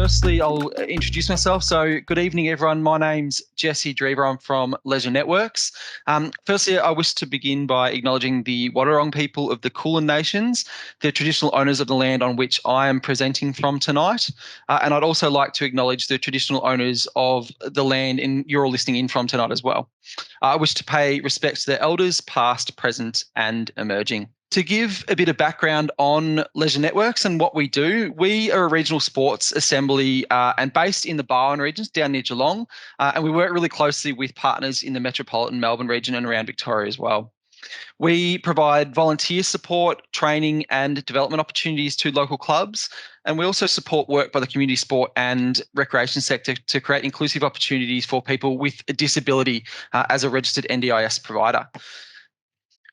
Firstly, I'll introduce myself. So good evening, everyone. My name's Jesse Drever. I'm from Leisure Networks. Firstly, I wish to begin by acknowledging the Wadawurrung people of the Kulin Nations, the traditional owners of the land on which I am presenting from tonight. And I'd also like to acknowledge the traditional owners of the land you're all listening in from tonight as well. I wish to pay respects to their elders, past, present, and emerging. To give a bit of background on Leisure Networks and what we do, we are a regional sports assembly and based in the Barwon regions down near Geelong, and we work really closely with partners in the metropolitan Melbourne region and around Victoria as well. We provide volunteer support, training and development opportunities to local clubs, and we also support work by the community sport and recreation sector to create inclusive opportunities for people with a disability as a registered NDIS provider.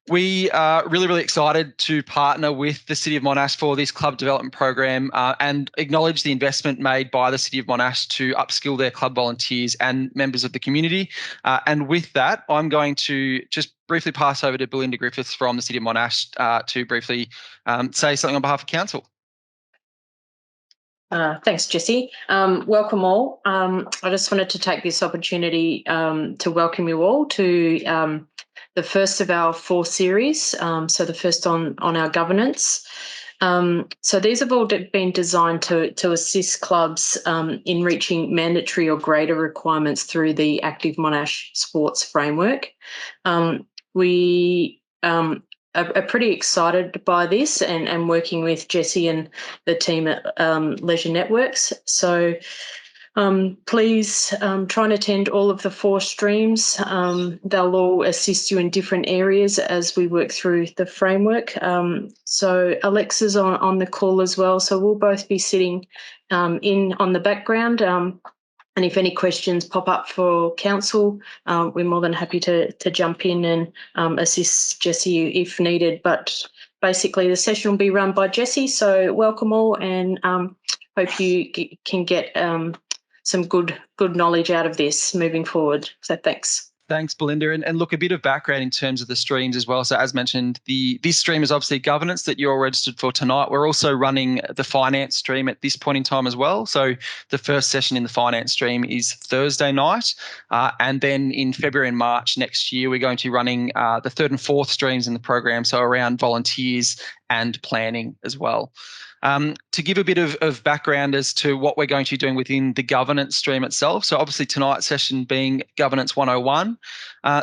We are really, really excited to partner with the City of Monash for this club development program and acknowledge the investment made by the City of Monash to upskill their club volunteers and members of the community. And with that, I'm going to just briefly pass over to Belinda Griffiths from the City of Monash to briefly say something on behalf of Council. Thanks, Jesse. Welcome all. I just wanted to take this opportunity to welcome you all to the first of our 4 series, so the first on our governance. So these have all been designed to assist clubs in reaching mandatory or greater requirements through the Active Monash Sports Framework. We are pretty excited by this and working with Jesse and the team at Leisure Networks. So please try and attend all of the 4 streams. They'll all assist you in different areas as we work through the framework. So Alexa's on the call as well. So we'll both be sitting in on the background. And if any questions pop up for Council, we're more than happy to jump in and assist Jesse if needed. But basically the session will be run by Jesse. So welcome all, and hope you can get some good knowledge out of this moving forward. So thanks. Thanks, Belinda. And look, a bit of background in terms of the streams as well. So as mentioned, this stream is obviously governance that you're registered for tonight. We're also running the finance stream at this point in time as well. So the first session in the finance stream is Thursday night. And then in February and March next year, we're going to be running the 3rd and 4th streams in the program, so around volunteers and planning as well. To give a bit of background as to what we're going to be doing within the governance stream itself. So obviously tonight's session being Governance 101.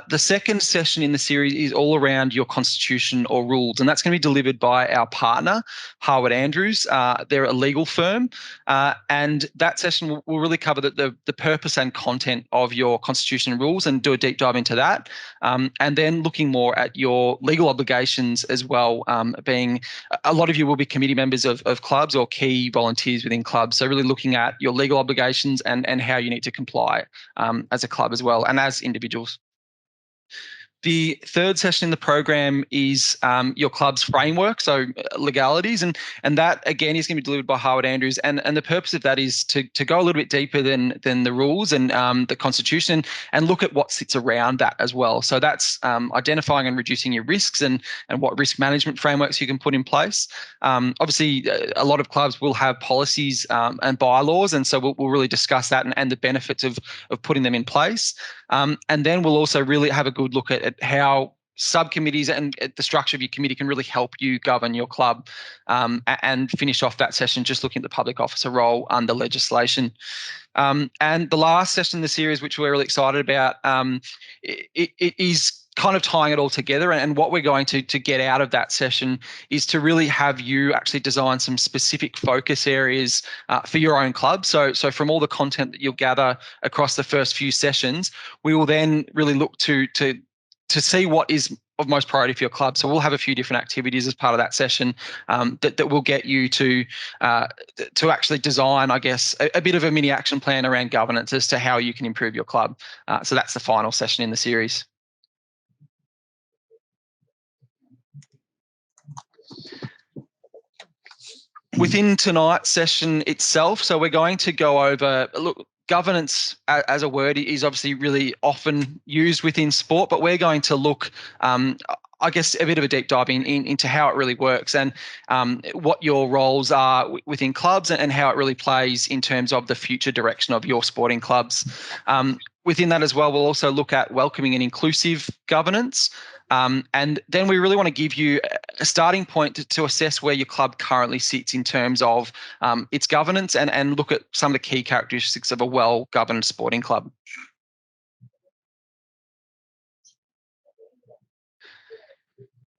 The second session in the series is all around your constitution or rules, and that's going to be delivered by our partner, Harwood Andrews. They're a legal firm, and that session will really cover the purpose and content of your constitution and rules and do a deep dive into that. And then looking more at your legal obligations as well, being a lot of you will be committee members of clubs or key volunteers within clubs. So really looking at your legal obligations and how you need to comply as a club as well and as individuals. The third session in the program is your club's framework, so legalities, and that again is going to be delivered by Harwood Andrews. And the purpose of that is to go a little bit deeper than the rules and the constitution and look at what sits around that as well. So that's identifying and reducing your risks and what risk management frameworks you can put in place. Obviously, a lot of clubs will have policies and bylaws, and so we'll really discuss that and the benefits of putting them in place. And then we'll also really have a good look at how subcommittees and the structure of your committee can really help you govern your club, and finish off that session just looking at the public officer role under legislation. And the last session in the series, which we're really excited about, it is kind of tying it all together, and what we're going to get out of that session is to really have you actually design some specific focus areas for your own club. So from all the content that you'll gather across the first few sessions, we will then really look to see what is of most priority for your club. So we'll have a few different activities as part of that session that will get you to actually design, I guess, a bit of a mini action plan around governance as to how you can improve your club. So that's the final session in the series. Within tonight's session itself, so we're going to go over, look, governance as a word is obviously really often used within sport, but we're going to look, I I guess, a bit of a deep dive into how it really works and what your roles are within clubs and how it really plays in terms of the future direction of your sporting clubs. Within that as well, we'll also look at welcoming and inclusive governance. And then we really want to give you a starting point to assess where your club currently sits in terms of its governance and look at some of the key characteristics of a well-governed sporting club.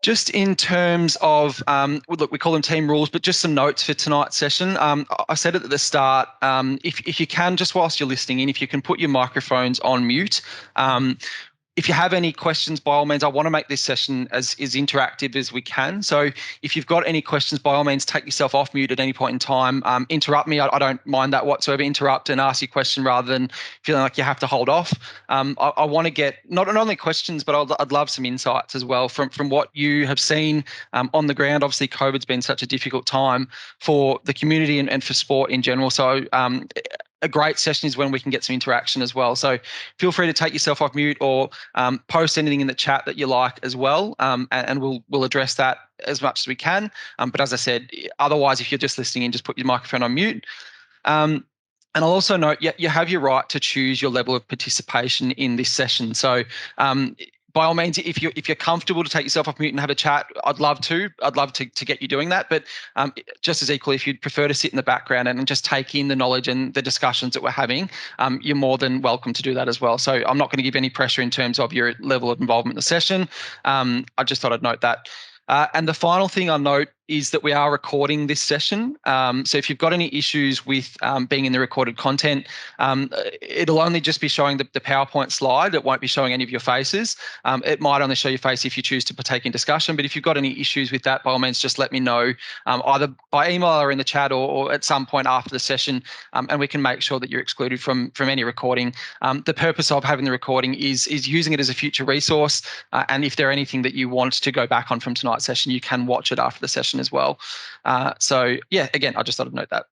Just in terms of, look, we call them team rules, but just some notes for tonight's session. I said it at the start, if you can, just whilst you're listening in, if you can put your microphones on mute. If you have any questions, by all means, I want to make this session as interactive as we can. So if you've got any questions, by all means, take yourself off mute at any point in time. Interrupt me. I don't mind that whatsoever. Interrupt and ask your question rather than feeling like you have to hold off. I want to get not only questions, but I'd love some insights as well from what you have seen on the ground. Obviously, COVID's been such a difficult time for the community and for sport in general. So a great session is when we can get some interaction as well. So feel free to take yourself off mute or post anything in the chat that you like as well, and we'll address that as much as we can. But as I said, otherwise, if you're just listening in, just put your microphone on mute. And I'll also note, you have your right to choose your level of participation in this session. So by all means, if you're comfortable to take yourself off mute and have a chat, I'd love to get you doing that. But just as equally, if you'd prefer to sit in the background and just take in the knowledge and the discussions that we're having, you're more than welcome to do that as well. So I'm not going to give any pressure in terms of your level of involvement in the session. I just thought I'd note that. And the final thing I'll note is that we are recording this session. So if you've got any issues with being in the recorded content, it'll only just be showing the PowerPoint slide. It won't be showing any of your faces. It might only show your face if you choose to partake in discussion. But if you've got any issues with that, by all means, just let me know either by email or in the chat or at some point after the session, and we can make sure that you're excluded from any recording. The purpose of having the recording is using it as a future resource. And if there are anything that you want to go back on from tonight's session, you can watch it after the session as well. So yeah, again, I just thought I'd note that.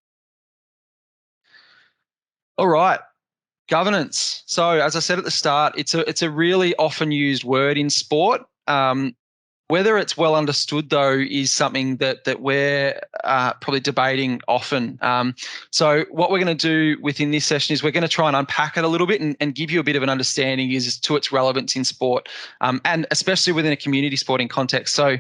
All right, governance. So as I said at the start, it's a really often used word in sport. Whether it's well understood, though, is something that we're probably debating often. So what we're going to do within this session is we're going to try and unpack it a little bit and give you a bit of an understanding as to its relevance in sport, and especially within a community sporting context. So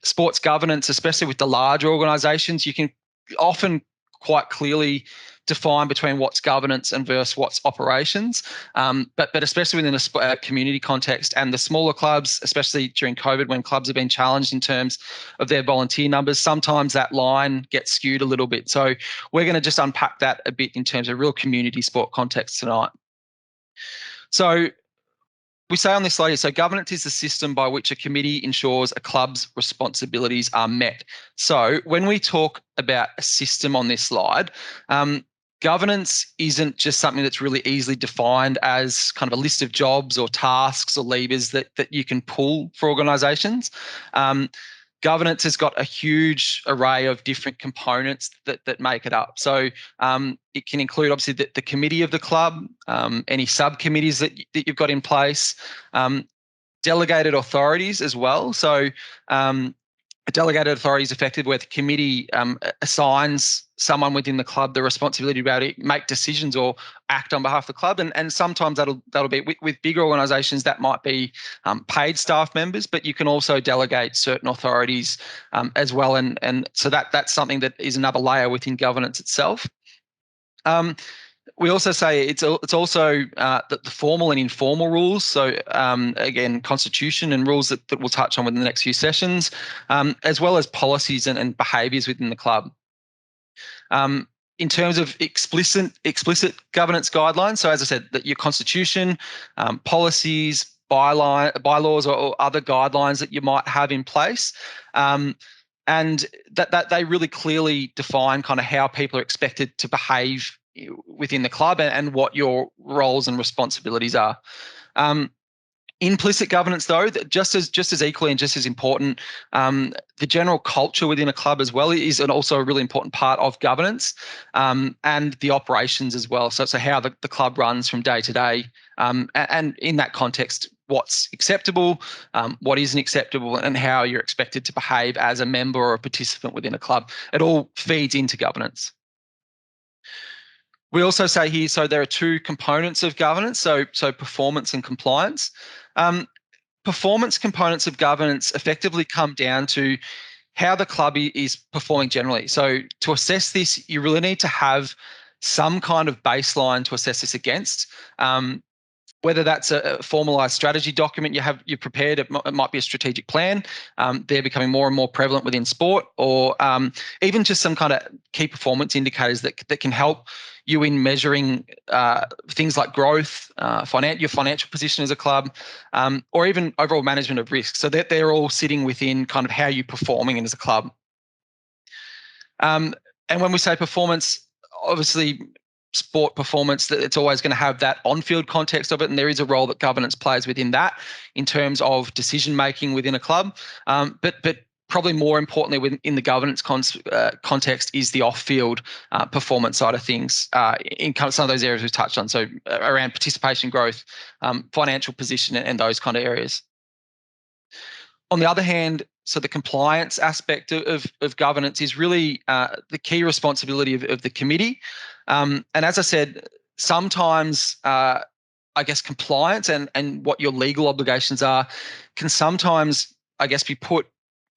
sports governance, especially with the larger organisations, you can often quite clearly define between what's governance and versus what's operations, but especially within a community context and the smaller clubs, especially during COVID when clubs have been challenged in terms of their volunteer numbers, sometimes that line gets skewed a little bit. So we're going to just unpack that a bit in terms of real community sport context tonight. So we say on this slide, so governance is the system by which a committee ensures a club's responsibilities are met. So when we talk about a system on this slide, governance isn't just something that's really easily defined as kind of a list of jobs or tasks or levers that you can pull for organisations. Governance has got a huge array of different components that make it up. So it can include obviously the committee of the club, any subcommittees that you've got in place, delegated authorities as well. So a delegated authority is effective where the committee assigns someone within the club the responsibility to be able to make decisions or act on behalf of the club. And sometimes that'll be with bigger organisations that might be paid staff members, but you can also delegate certain authorities as well. And so that's something that is another layer within governance itself. We also say it's also the formal and informal rules. So again, constitution and rules that we'll touch on within the next few sessions, as well as policies and behaviours within the club. In terms of explicit governance guidelines, so as I said, that your constitution, policies, bylaws or other guidelines that you might have in place, and that they really clearly define kind of how people are expected to behave within the club and what your roles and responsibilities are. Implicit governance, though, just as equally and just as important, the general culture within a club as well is also a really important part of governance, and the operations as well. So how the club runs from day to day, and in that context, what's acceptable, what isn't acceptable, and how you're expected to behave as a member or a participant within a club. It all feeds into governance. We also say here, so there are two components of governance, so performance and compliance. Performance components of governance effectively come down to how the club is performing generally. So to assess this, you really need to have some kind of baseline to assess this against. Whether that's a formalized strategy document you've prepared, it might be a strategic plan. They're becoming more and more prevalent within sport, or even just some kind of key performance indicators that can help you in measuring things like growth, your financial position as a club, or even overall management of risk. So that they're all sitting within kind of how you're performing as a club. And when we say performance, obviously sport performance, that it's always going to have that on-field context of it, and there is a role that governance plays within that in terms of decision making within a club. But probably more importantly within the governance context is the off-field performance side of things in kind of some of those areas we've touched on. So around participation, growth, financial position, and those kind of areas. On the other hand, so the compliance aspect of governance is really the key responsibility of the committee. And as I said, sometimes I guess compliance and what your legal obligations are can sometimes, I guess, be put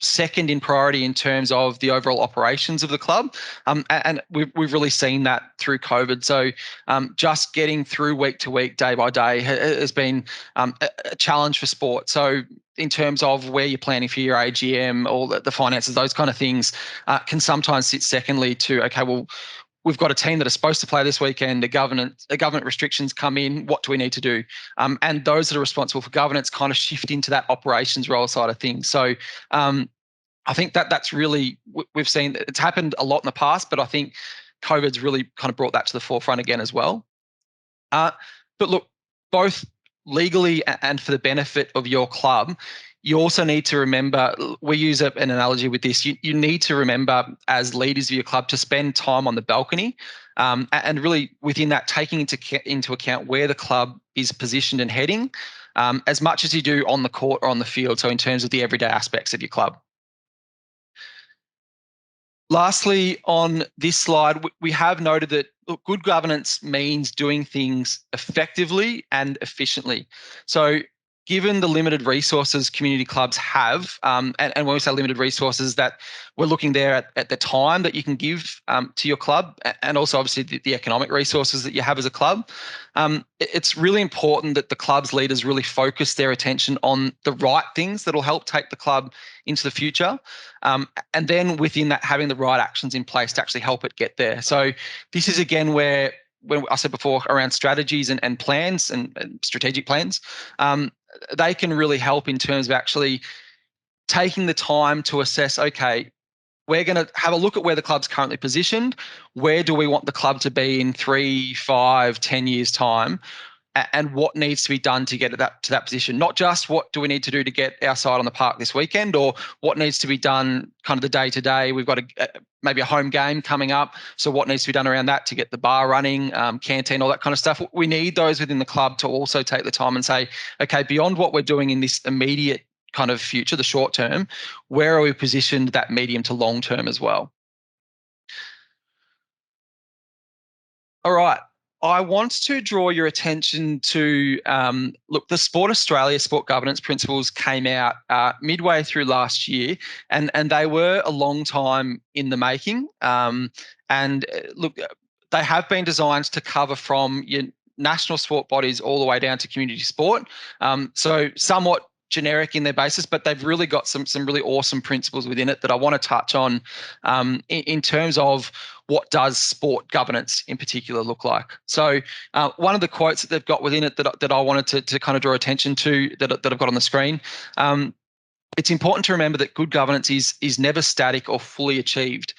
second in priority in terms of the overall operations of the club. And we've really seen that through COVID. So just getting through week to week, day by day has been a challenge for sport. So in terms of where you're planning for your AGM, all the finances, those kind of things can sometimes sit secondly to, okay, well, we've got a team that are supposed to play this weekend. The government restrictions come in. What do we need to do? And those that are responsible for governance kind of shift into that operations role side of things. So I think that's really, we've seen it's happened a lot in the past, but I think COVID's really kind of brought that to the forefront again as well. But look, both legally and for the benefit of your club, you also need to remember, we use an analogy with this, you need to remember as leaders of your club to spend time on the balcony, and really within that taking into account where the club is positioned and heading, as much as you do on the court or on the field, so in terms of the everyday aspects of your club. Lastly, on this slide, we have noted that good governance means doing things effectively and efficiently. So given the limited resources community clubs have, and when we say limited resources, that we're looking there at the time that you can give to your club, and also obviously the economic resources that you have as a club, it's really important that the club's leaders really focus their attention on the right things that will help take the club into the future. And then within that, having the right actions in place to actually help it get there. So this is again where, when I said before around strategies and plans and strategic plans, they can really help in terms of actually taking the time to assess, okay, we're going to have a look at where the club's currently positioned. Where do we want the club to be in 3, 5, 10 years' time? And what needs to be done to get to that position? Not just what do we need to do to get our side on the park this weekend, or what needs to be done kind of the day to day. We've got maybe a home game coming up, so what needs to be done around that to get the bar running, canteen, all that kind of stuff. We need those within the club to also take the time and say, okay, beyond what we're doing in this immediate kind of future, the short term, where are we positioned that medium to long term as well? All right. I want to draw your attention to, look, the Sport Australia Sport Governance Principles came out midway through last year, and they were a long time in the making. And look, they have been designed to cover from your national sport bodies all the way down to community sport. So somewhat generic in their basis, but they've really got some really awesome principles within it that I want to touch on in terms of what does sport governance in particular look like. So one of the quotes that they've got within it that I wanted to kind of draw attention to that I've got on the screen, it's important to remember that good governance is never static or fully achieved.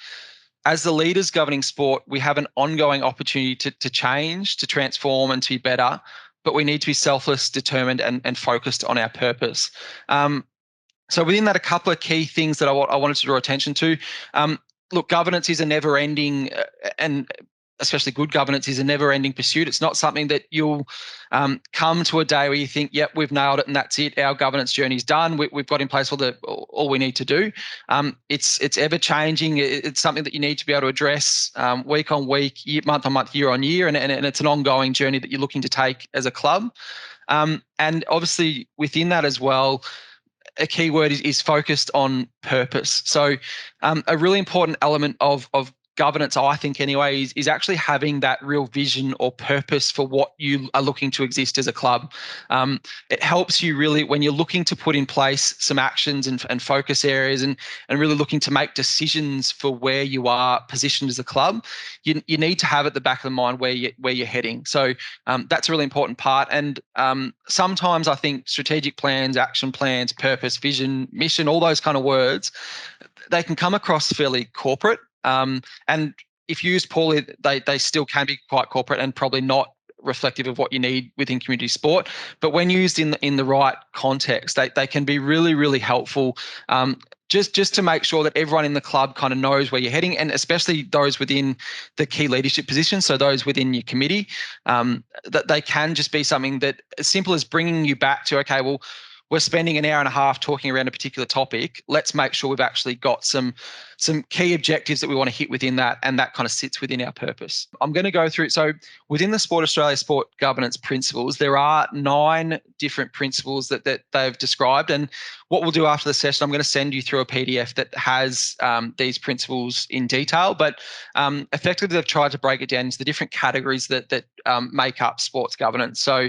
As the leaders governing sport, we have an ongoing opportunity to change, to transform, and to be better, but we need to be selfless, determined, and focused on our purpose. So within that, a couple of key things that I wanted to draw attention to. Look, governance is a never-ending and especially good governance, is a never-ending pursuit. It's not something that you'll come to a day where you think, yep, we've nailed it and that's it. Our governance journey's done. We've got in place all we need to do. It's ever-changing. It's something that you need to be able to address week on week, month on month, year on year, and it's an ongoing journey that you're looking to take as a club. And obviously within that as well, a key word is focused on purpose. So a really important element of governance, I think anyway, is actually having that real vision or purpose for what you are looking to exist as a club. It helps you really when you're looking to put in place some actions and focus areas and really looking to make decisions for where you are positioned as a club. You need to have at the back of the mind where you're heading. So that's a really important part. And sometimes I think strategic plans, action plans, purpose, vision, mission, all those kind of words, they can come across fairly corporate. And if used poorly, they still can be quite corporate and probably not reflective of what you need within community sport. But when used in the right context, they can be really, really helpful. Just to make sure that everyone in the club kind of knows where you're heading, and especially those within the key leadership positions, so those within your committee, that they can just be something that as simple as bringing you back to, okay, well, we're spending an hour and a half talking around a particular topic. Let's make sure we've actually got some key objectives that we want to hit within that, and that kind of sits within our purpose. I'm going to go through it. So within the Sport Australia Sport Governance Principles, there are 9 different principles that they've described. And what we'll do after the session, I'm going to send you through a PDF that has these principles in detail. But effectively, they've tried to break it down into the different categories that make up sports governance. So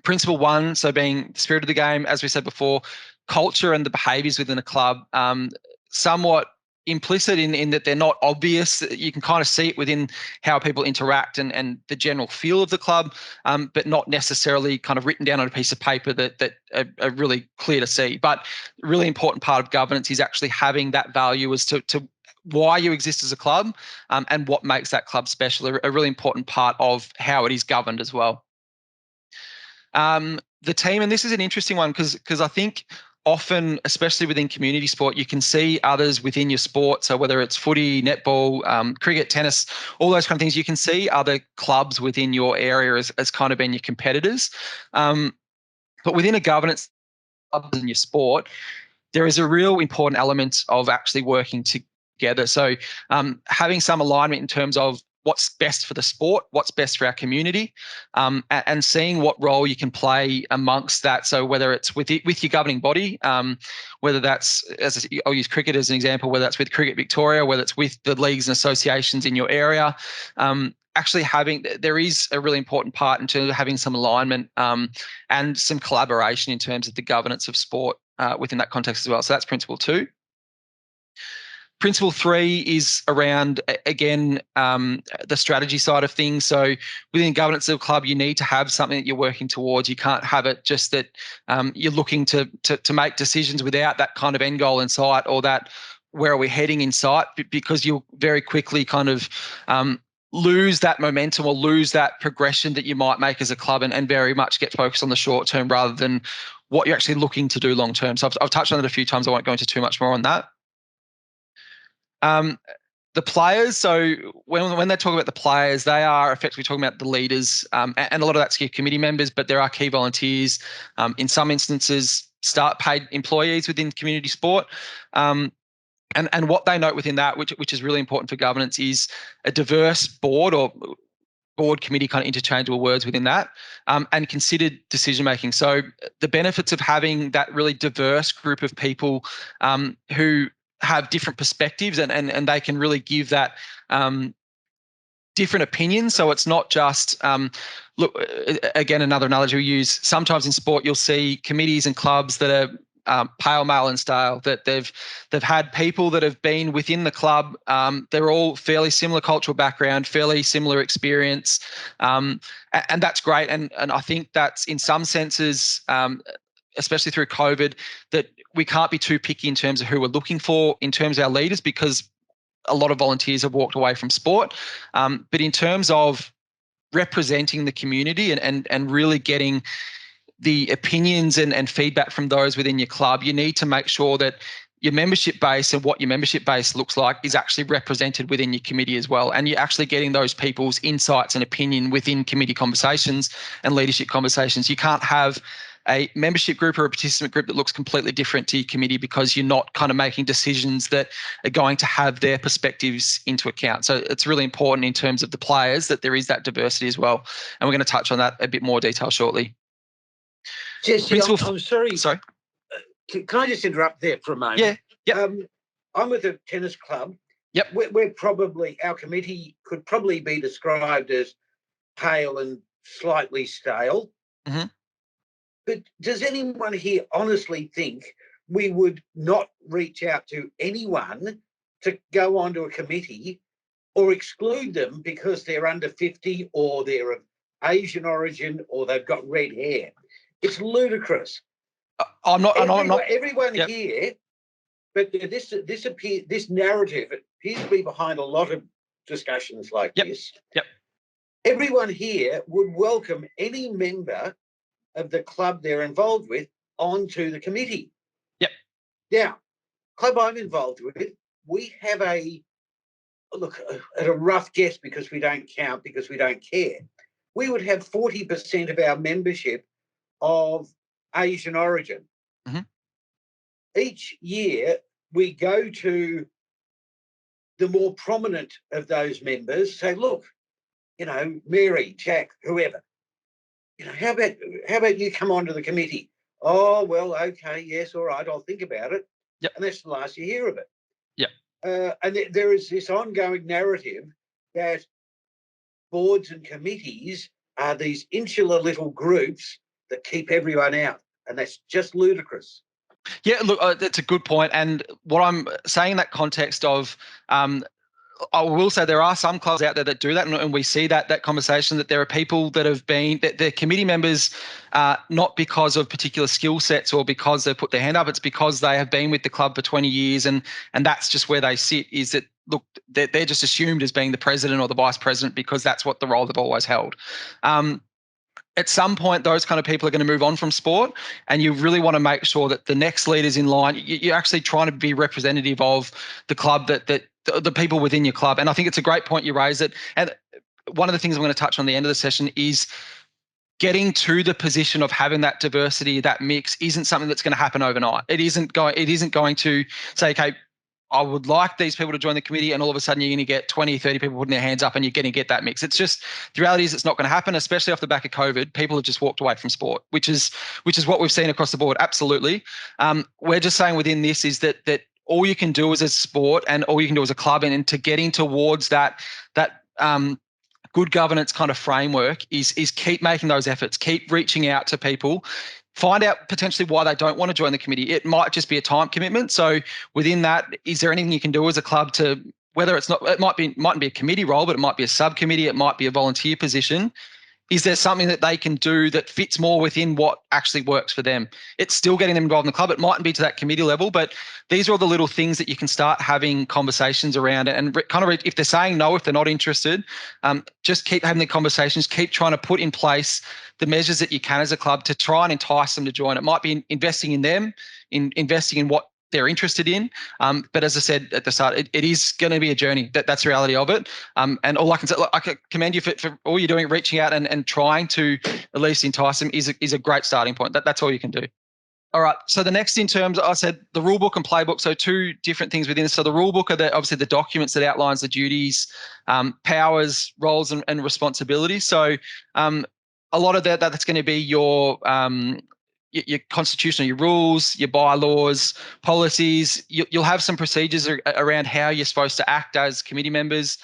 Principle 1, so being the spirit of the game, as we said before, culture and the behaviours within a club, somewhat implicit in that they're not obvious. You can kind of see it within how people interact and the general feel of the club, but not necessarily kind of written down on a piece of paper that are really clear to see. But a really important part of governance is actually having that value as to why you exist as a club, and what makes that club special, a really important part of how it is governed as well. The team, and this is an interesting one because I think often, especially within community sport, you can see others within your sport. So whether it's footy, netball, cricket, tennis, all those kind of things, you can see other clubs within your area as kind of being your competitors. But within a governance club in your sport, there is a real important element of actually working together. So having some alignment in terms of what's best for the sport, what's best for our community, and seeing what role you can play amongst that. So whether it's with your governing body, whether that's, I'll use cricket as an example, whether that's with Cricket Victoria, whether it's with the leagues and associations in your area, actually there is a really important part in terms of having some alignment and some collaboration in terms of the governance of sport within that context as well. So that's Principle 2. Principle 3 is around, again, the strategy side of things. So within governance of a club, you need to have something that you're working towards. You can't have it just that you're looking to make decisions without that kind of end goal in sight, or that where are we heading in sight, because you'll very quickly kind of lose that momentum or lose that progression that you might make as a club, and very much get focused on the short term rather than what you're actually looking to do long term. So I've touched on it a few times. I won't go into too much more on that. The players, so when they talk about the players, they are effectively talking about the leaders, and a lot of that's key committee members, but there are key volunteers, in some instances, paid employees within community sport. And what they note within that, which is really important for governance, is a diverse board, or board committee, kind of interchangeable words within that, and considered decision making. So the benefits of having that really diverse group of people who have different perspectives, and they can really give that different opinions. So it's not just look, again, another analogy we use, sometimes in sport you'll see committees and clubs that are pale male in style, that they've had people that have been within the club, they're all fairly similar cultural background, fairly similar experience, and that's great. And I think that's in some senses, especially through COVID, that we can't be too picky in terms of who we're looking for in terms of our leaders, because a lot of volunteers have walked away from sport. But in terms of representing the community and really getting the opinions and feedback from those within your club, you need to make sure that your membership base and what your membership base looks like is actually represented within your committee as well. And you're actually getting those people's insights and opinion within committee conversations and leadership conversations. You can't have a membership group or a participant group that looks completely different to your committee, because you're not kind of making decisions that are going to have their perspectives into account. So it's really important in terms of the players that there is that diversity as well. And we're going to touch on that a bit more detail shortly. Jesse, I'm sorry. Sorry. Can I just interrupt there for a moment? Yeah. Yep. I'm with a tennis club. Yep. We're probably, our committee could probably be described as pale and slightly stale. Mm-hmm. But does anyone here honestly think we would not reach out to anyone to go onto a committee or exclude them because they're under 50 or they're of Asian origin or they've got red hair? It's ludicrous. Everyone yep. here, but this narrative appears to be behind a lot of discussions like yep. this. Yep. Everyone here would welcome any member of the club they're involved with onto the committee. Yep. Now, club I'm involved with, we have at a rough guess, because we don't count, because we don't care, we would have 40% of our membership of Asian origin. Mm-hmm. Each year we go to the more prominent of those members, say, look, Mary, Jack, whoever, how about you come onto the committee? Oh, well, okay, yes, all right, I'll think about it. Yep. And that's the last you hear of it. Yep. And there is this ongoing narrative that boards and committees are these insular little groups that keep everyone out, and that's just ludicrous. Yeah, look, that's a good point. And what I'm saying in that context of, I will say there are some clubs out there that do that, and we see that conversation, that there are people that have been, that they're committee members, not because of particular skill sets or because they've put their hand up. It's because they have been with the club for 20 years, and that's just where they sit. Is that, look, they're just assumed as being the president or the vice president because that's what the role they've always held. At some point, those kind of people are going to move on from sport, and you really want to make sure that the next leader's in line. You're actually trying to be representative of the club, that the people within your club. And I think it's a great point you raised it. And one of the things I'm going to touch on at the end of the session is getting to the position of having that diversity, that mix, isn't something that's going to happen overnight. It isn't going to say, okay, I would like these people to join the committee, and all of a sudden you're going to get 20, 30 people putting their hands up and you're going to get that mix. It's just, the reality is it's not going to happen, especially off the back of COVID. People have just walked away from sport, which is what we've seen across the board. Absolutely. We're just saying within this is that all you can do as a sport and all you can do as a club, and to getting towards that good governance kind of framework is keep making those efforts, keep reaching out to people. Find out potentially why they don't want to join the committee. It might just be a time commitment. So within that, is there anything you can do as a club to, whether it's not, it mightn't be a committee role, but it might be a subcommittee, it might be a volunteer position. Is there something that they can do that fits more within what actually works for them? It's still getting them involved in the club. It mightn't be to that committee level, but these are all the little things that you can start having conversations around. And kind of, if they're saying no, if they're not interested, just keep having the conversations, keep trying to put in place the measures that you can as a club to try and entice them to join. It might be investing in them, investing in what they're interested in. But as I said at the start, it is going to be a journey. That's the reality of it. And all I can say, I can commend you for all you're doing, reaching out and trying to at least entice them is a great starting point. That's all you can do. All right. So the next, in terms, I said the rule book and playbook. So two different things within this. So the rule book are obviously the documents that outlines the duties, powers, roles, and responsibilities. So a lot of that's going to be your constitution, your rules, your bylaws, policies. You'll have some procedures around how you're supposed to act as committee members.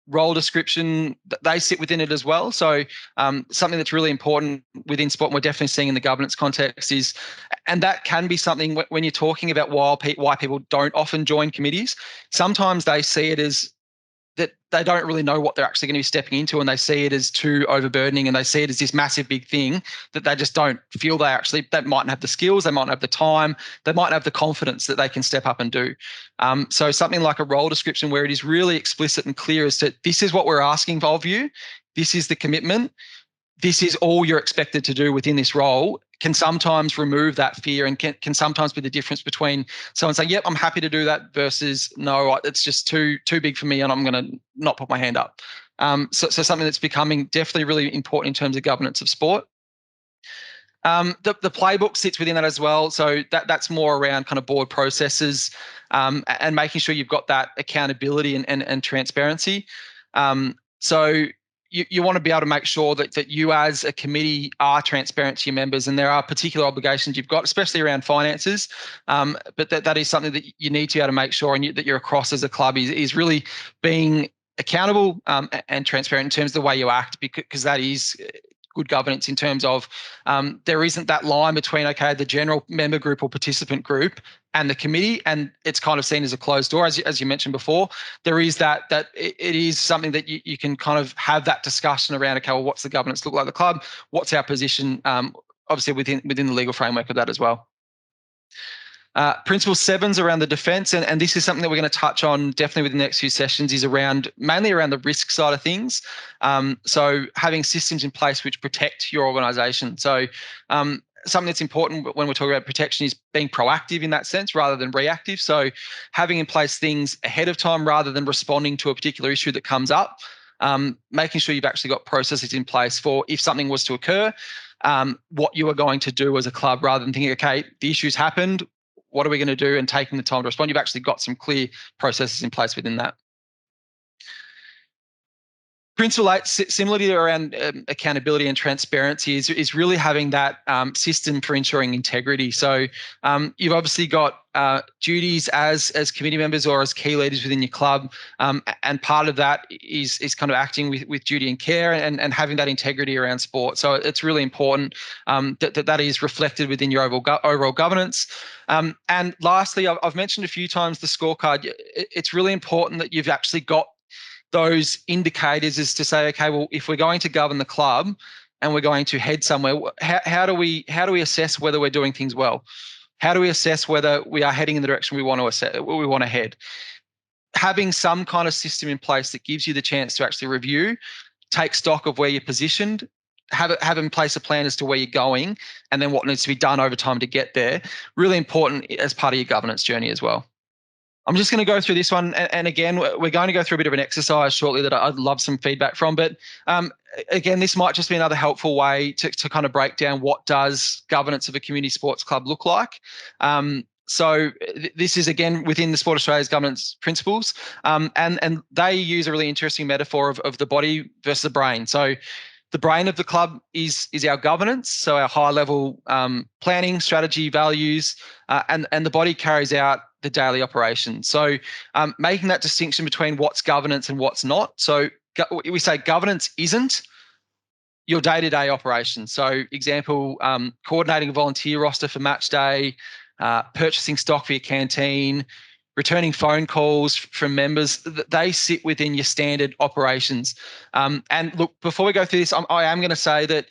Role description, they sit within it as well. So something that's really important within sport, and we're definitely seeing in the governance context is, and that can be something when you're talking about why people don't often join committees, sometimes they see it as that they don't really know what they're actually going to be stepping into, and they see it as too overburdening, and they see it as this massive big thing that they just don't feel they mightn't have the skills, they mightn't have the time, they mightn't have the confidence that they can step up and do. So something like a role description where it is really explicit and clear as to, this is what we're asking of you, this is the commitment, this is all you're expected to do within this role, can sometimes remove that fear and can sometimes be the difference between someone saying, yep, I'm happy to do that versus no, it's just too big for me and I'm going to not put my hand up. So something that's becoming definitely really important in terms of governance of sport. The playbook sits within that as well. So that's more around kind of board processes and making sure you've got that accountability and transparency. So you want to be able to make sure that you as a committee are transparent to your members, and there are particular obligations you've got, especially around finances. But that is something that you need to be able to make sure and that you're across as a club is really being accountable and transparent in terms of the way you act, because that is good governance in terms of there isn't that line between, okay, the general member group or participant group and the committee, and it's kind of seen as a closed door, as you mentioned before. There is that it is something that you can kind of have that discussion around, okay, well, what's the governance look like the club? What's our position, obviously within the legal framework of that as well. Principle 7's around the defence, and this is something that we're going to touch on definitely within the next few sessions, is mainly around the risk side of things. So having systems in place which protect your organisation. So something that's important when we're talking about protection is being proactive in that sense rather than reactive. So having in place things ahead of time rather than responding to a particular issue that comes up. Making sure you've actually got processes in place for if something was to occur, what you are going to do as a club, rather than thinking, okay, the issue's happened, what are we going to do, and taking the time to respond. You've actually got some clear processes in place within that. Principle 8, similarly around accountability and transparency, is really having that system for ensuring integrity. So you've obviously got duties as committee members or as key leaders within your club, and part of that is kind of acting with duty and care and having that integrity around sport. So it's really important that is reflected within your overall governance. And lastly, I've mentioned a few times the scorecard. It's really important that you've actually got those indicators, is to say, okay, well, if we're going to govern the club and we're going to head somewhere, how do we assess whether we're doing things well? How do we assess whether we are heading in the direction we want to head? Having some kind of system in place that gives you the chance to actually review, take stock of where you're positioned, have in place a plan as to where you're going, and then what needs to be done over time to get there. Really important as part of your governance journey as well. I'm just going to go through this one. And again, we're going to go through a bit of an exercise shortly that I'd love some feedback from. But again, this might just be another helpful way to kind of break down what does governance of a community sports club look like. So this is, again, within the Sport Australia's governance principles. And they use a really interesting metaphor of the body versus the brain. So the brain of the club is our governance, so our high-level planning, strategy, values, and the body carries out the daily operations. So making that distinction between what's governance and what's not. So we say governance isn't your day-to-day operations. So example, coordinating a volunteer roster for match day, purchasing stock for your canteen, returning phone calls from members, they sit within your standard operations. And look, before we go through this, I am going to say that,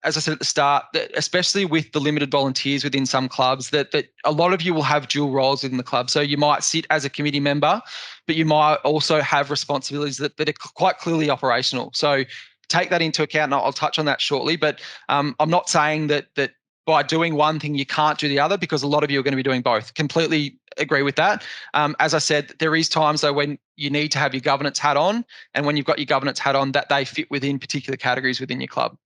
as I said at the start, that especially with the limited volunteers within some clubs, that a lot of you will have dual roles within the club. So you might sit as a committee member, but you might also have responsibilities that are quite clearly operational. So take that into account, and I'll touch on that shortly. But I'm not saying that by doing one thing you can't do the other, because a lot of you are going to be doing both. Completely agree with that. As I said, there is times though when you need to have your governance hat on, and when you've got your governance hat on, that they fit within particular categories within your club.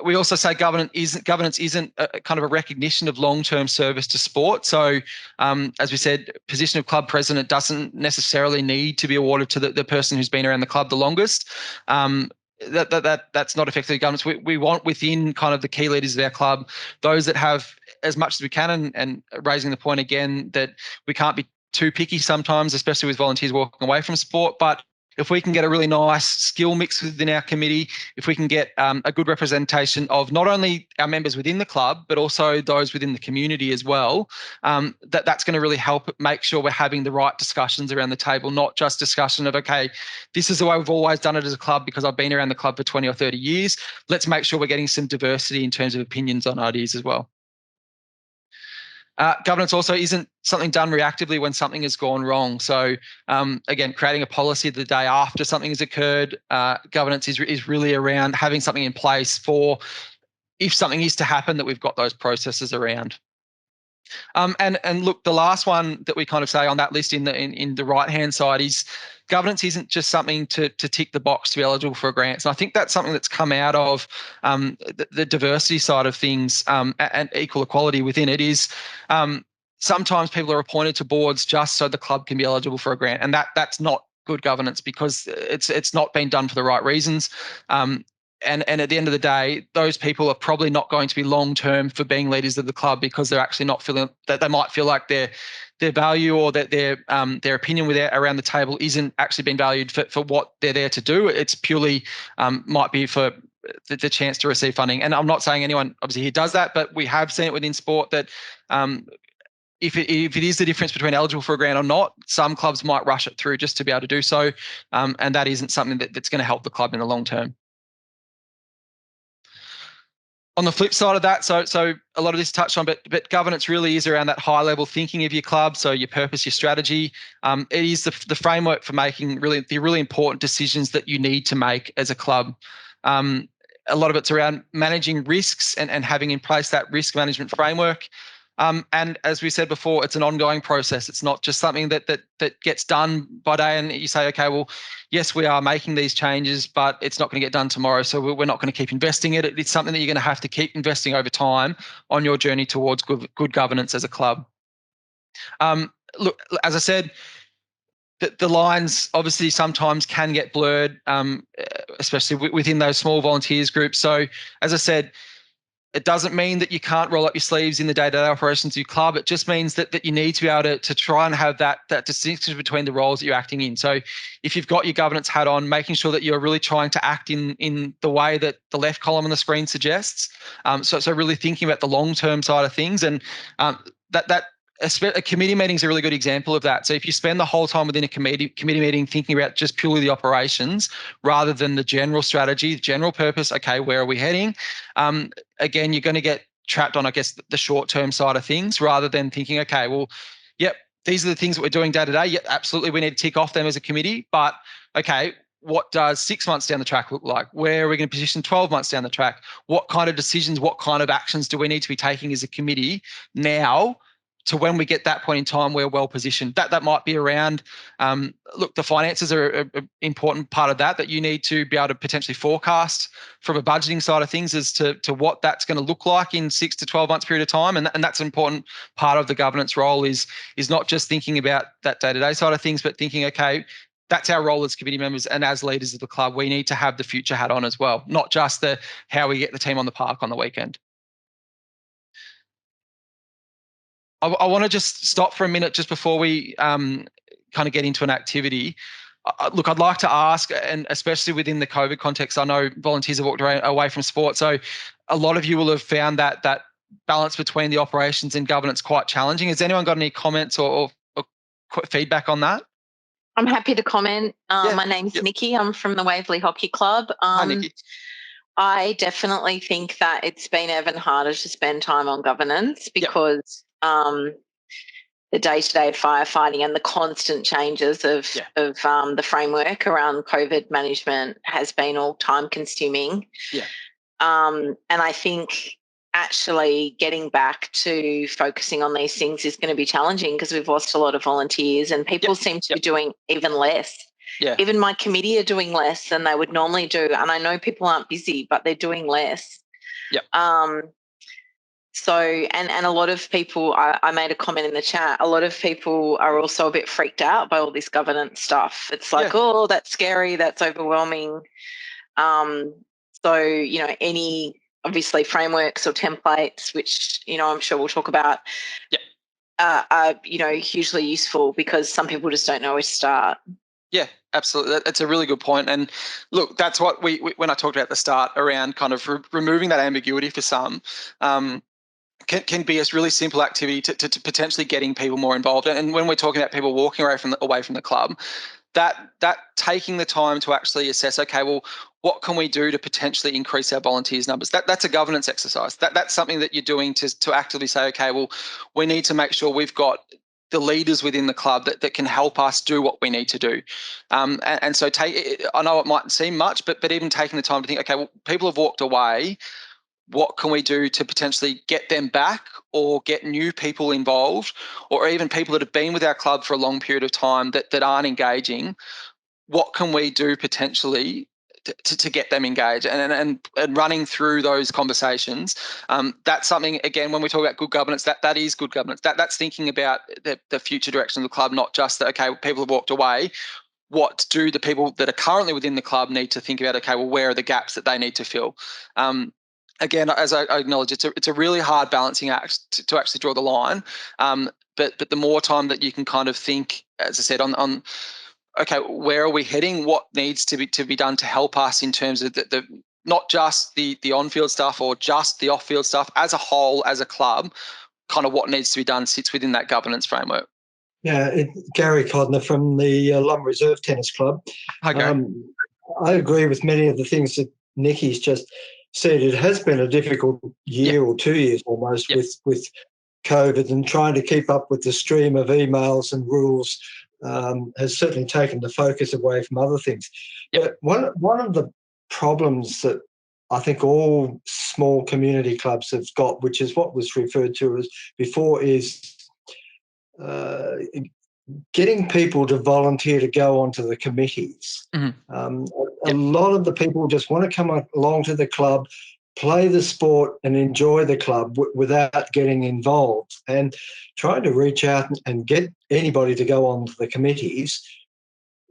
We also say governance isn't a kind of a recognition of long-term service to sport. So, as we said, position of club president doesn't necessarily need to be awarded to the person who's been around the club the longest. That's not effectively governance. We want within kind of the key leaders of our club, those that have as much as we can, and raising the point again that we can't be too picky sometimes, especially with volunteers walking away from sport. But if we can get a really nice skill mix within our committee, if we can get a good representation of not only our members within the club, but also those within the community as well, that's going to really help make sure we're having the right discussions around the table, not just discussion of, okay, this is the way we've always done it as a club because I've been around the club for 20 or 30 years. Let's make sure we're getting some diversity in terms of opinions on ideas as well. Governance also isn't something done reactively when something has gone wrong. So again, creating a policy the day after something has occurred. Governance is really around having something in place for if something is to happen, that we've got those processes around. And look, the last one that we kind of say on that list in the right hand side is governance isn't just something to tick the box to be eligible for grants. And I think that's something that's come out of the diversity side of things, and equal equality within it is. Sometimes people are appointed to boards just so the club can be eligible for a grant, and that's not good governance, because it's not been done for the right reasons. And at the end of the day, those people are probably not going to be long term for being leaders of the club, because they're actually not feeling that they might feel like their value or that their opinion around the table isn't actually being valued for what they're there to do. It's purely might be for the chance to receive funding. And I'm not saying anyone obviously here does that, but we have seen it within sport that if it is the difference between eligible for a grant or not, some clubs might rush it through just to be able to do so, and that isn't something that's going to help the club in the long term. On the flip side of that, so a lot of this touched on, but governance really is around that high level thinking of your club. So your purpose, your strategy. It is the framework for making the really important decisions that you need to make as a club. A lot of it's around managing risks and having in place that risk management framework. And as we said before, it's an ongoing process. It's not just something that gets done by day and you say, okay, well, yes, we are making these changes, but it's not going to get done tomorrow. So we're not going to keep investing in it. It's something that you're going to have to keep investing over time on your journey towards good governance as a club. Look, as I said, the lines obviously sometimes can get blurred, especially within those small volunteers groups. So as I said, it doesn't mean that you can't roll up your sleeves in the day-to-day operations of your club. It just means that you need to be able to try and have that distinction between the roles that you're acting in. So if you've got your governance hat on, making sure that you're really trying to act in the way that the left column on the screen suggests. So really thinking about the long-term side of things, and a committee meeting is a really good example of that. So if you spend the whole time within a committee meeting thinking about just purely the operations rather than the general strategy, general purpose, okay, where are we heading? Again, you're going to get trapped on, I guess, the short-term side of things rather than thinking, okay, well, yep, these are the things that we're doing day to day. Yep, absolutely, we need to tick off them as a committee. But okay, what does 6 months down the track look like? Where are we going to position 12 months down the track? What kind of decisions, what kind of actions do we need to be taking as a committee now to when we get that point in time, we're well positioned? That might be around, look, the finances are an important part of that you need to be able to potentially forecast from a budgeting side of things as to what that's going to look like in 6 to 12 months period of time. And that's an important part of the governance role is not just thinking about that day-to-day side of things, but thinking, okay, that's our role as committee members and as leaders of the club. We need to have the future hat on as well, not just the how we get the team on the park on the weekend. I want to just stop for a minute just before we kind of get into an activity. Look, I'd like to ask, and especially within the COVID context, I know volunteers have walked away from sport, so a lot of you will have found that balance between the operations and governance quite challenging. Has anyone got any comments or feedback on that? I'm happy to comment. Yeah. My name's Yep. Nikki. I'm from the Waverley Hockey Club. Hi, Nikki. I definitely think that it's been even harder to spend time on governance because the day-to-day firefighting and the constant changes of the framework around COVID management has been all time-consuming. Yeah. And I think actually getting back to focusing on these things is going to be challenging because we've lost a lot of volunteers and people seem to be doing even less. Yeah. Even my committee are doing less than they would normally do. And I know people aren't busy, but they're doing less. Yep. So, and a lot of people, I made a comment in the chat, a lot of people are also a bit freaked out by all this governance stuff. It's like, oh, that's scary, that's overwhelming. So, any obviously frameworks or templates, which, I'm sure we'll talk about, are, hugely useful because some people just don't know where to start. Yeah, absolutely. That's a really good point. And look, that's what we when I talked about at the start around kind of removing that ambiguity for some, can be a really simple activity to potentially getting people more involved. And when we're talking about people walking away from the club, that taking the time to actually assess, okay, well, what can we do to potentially increase our volunteers numbers? That's a governance exercise. That's something that you're doing to actively say, okay, well, we need to make sure we've got the leaders within the club that can help us do what we need to do. And so I know it mightn't seem much, but even taking the time to think, okay, well, people have walked away. what can we do to potentially get them back or get new people involved, or even people that have been with our club for a long period of time that aren't engaging? What can we do potentially to get them engaged, and running through those conversations? That's something, again, when we talk about good governance, that is good governance. That's thinking about the future direction of the club, not just that, okay, people have walked away. What do the people that are currently within the club need to think about? Okay, well, where are the gaps that they need to fill? Again, as I acknowledge, it's a really hard balancing act to actually draw the line. But the more time that you can kind of think, as I said, on okay, where are we heading? What needs to be done to help us in terms of the not just the on-field stuff or just the off-field stuff, as a whole, as a club, kind of what needs to be done sits within that governance framework. Yeah, Gary Codner from the Lumber Reserve Tennis Club. Hi, Gary. I agree with many of the things that Nikki's just said. It has been a difficult year or 2 years almost with COVID, and trying to keep up with the stream of emails and rules has certainly taken the focus away from other things. But one of the problems that I think all small community clubs have got, which is what was referred to as before, is getting people to volunteer to go onto the committees. Mm-hmm. A lot of the people just want to come along to the club, play the sport and enjoy the club without getting involved. And trying to reach out and get anybody to go onto the committees,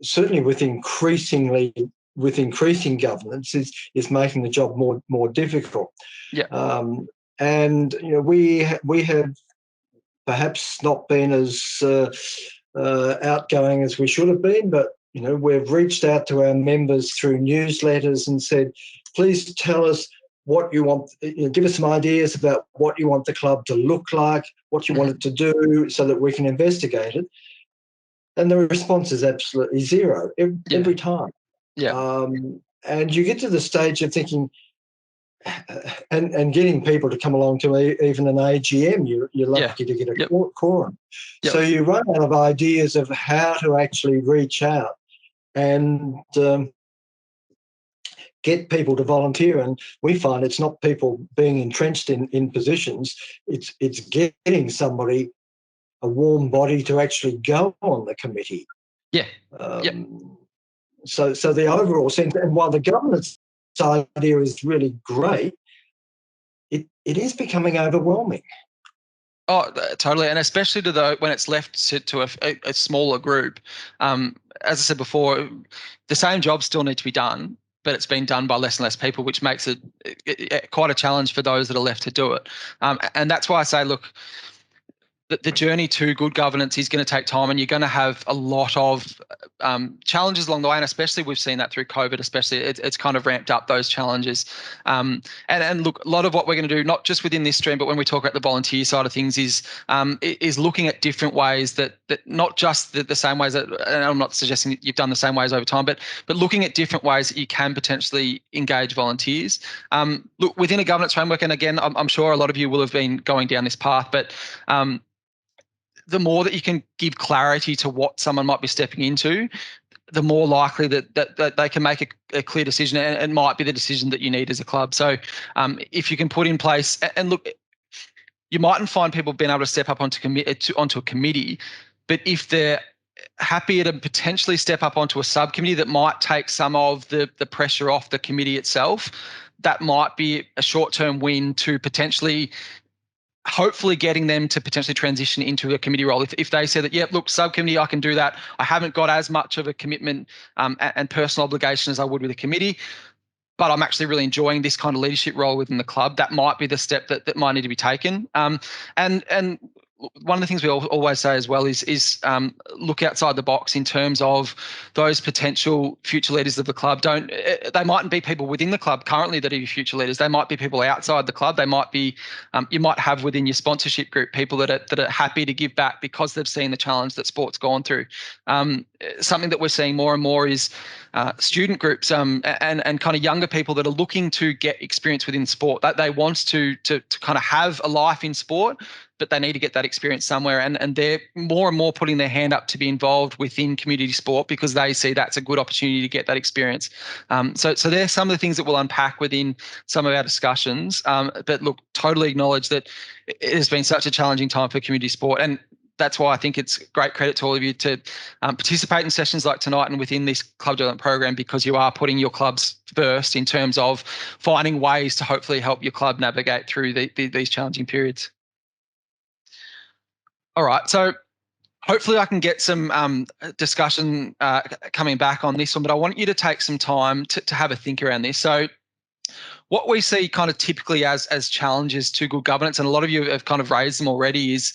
certainly with increasing governance, is making the job more difficult. Yeah. And we have perhaps not been as outgoing as we should have been, but we've reached out to our members through newsletters and said, please tell us what you want, give us some ideas about what you want the club to look like, what you want it to do, so that we can investigate it. And the response is absolutely zero every time. Yeah. And you get to the stage of thinking, and getting people to come along to even an AGM, you're lucky to get a quorum. Yep. So you run out of ideas of how to actually reach out and get people to volunteer. And we find it's not people being entrenched in positions, it's getting somebody, a warm body, to actually go on the committee. Yeah. So the overall sense, and while the governance idea is really great, it is becoming overwhelming. Oh, totally, and especially when it's left to a smaller group. As I said before, the same jobs still need to be done, but it's been done by less and less people, which makes it quite a challenge for those that are left to do it. And that's why I say, look, the journey to good governance is going to take time, and you're going to have a lot of challenges along the way, and especially we've seen that through COVID, especially it's kind of ramped up those challenges. And look, a lot of what we're going to do, not just within this stream, but when we talk about the volunteer side of things, is looking at different ways that not just the same ways that, and I'm not suggesting that you've done the same ways over time, but looking at different ways that you can potentially engage volunteers. Look, within a governance framework, and again, I'm sure a lot of you will have been going down this path, but the more that you can give clarity to what someone might be stepping into, the more likely that they can make a clear decision, and it might be the decision that you need as a club. So if you can put in place, and look, you mightn't find people being able to step up onto a committee, but if they're happy to potentially step up onto a subcommittee that might take some of the pressure off the committee itself, that might be a short-term win to potentially hopefully getting them to potentially transition into a committee role. If they say that, yeah, look, subcommittee, I can do that. I haven't got as much of a commitment and personal obligation as I would with a committee, but I'm actually really enjoying this kind of leadership role within the club. That might be the step that might need to be taken. And one of the things we always say as well is look outside the box in terms of those potential future leaders of the club. They mightn't be people within the club currently that are your future leaders. They might be people outside the club. They might be, you might have within your sponsorship group people that are happy to give back because they've seen the challenge that sport's gone through. Something that we're seeing more and more is student groups and kind of younger people that are looking to get experience within sport. That they want to kind of have a life in sport, they need to get that experience somewhere. And they're more and more putting their hand up to be involved within community sport because they see that's a good opportunity to get that experience. So there's some of the things that we'll unpack within some of our discussions. But look, totally acknowledge that it has been such a challenging time for community sport. And that's why I think it's great credit to all of you to participate in sessions like tonight and within this club development program, because you are putting your clubs first in terms of finding ways to hopefully help your club navigate through these challenging periods. All right, so hopefully I can get some discussion coming back on this one, but I want you to take some time to have a think around this. So what we see kind of typically as challenges to good governance, and a lot of you have kind of raised them already, is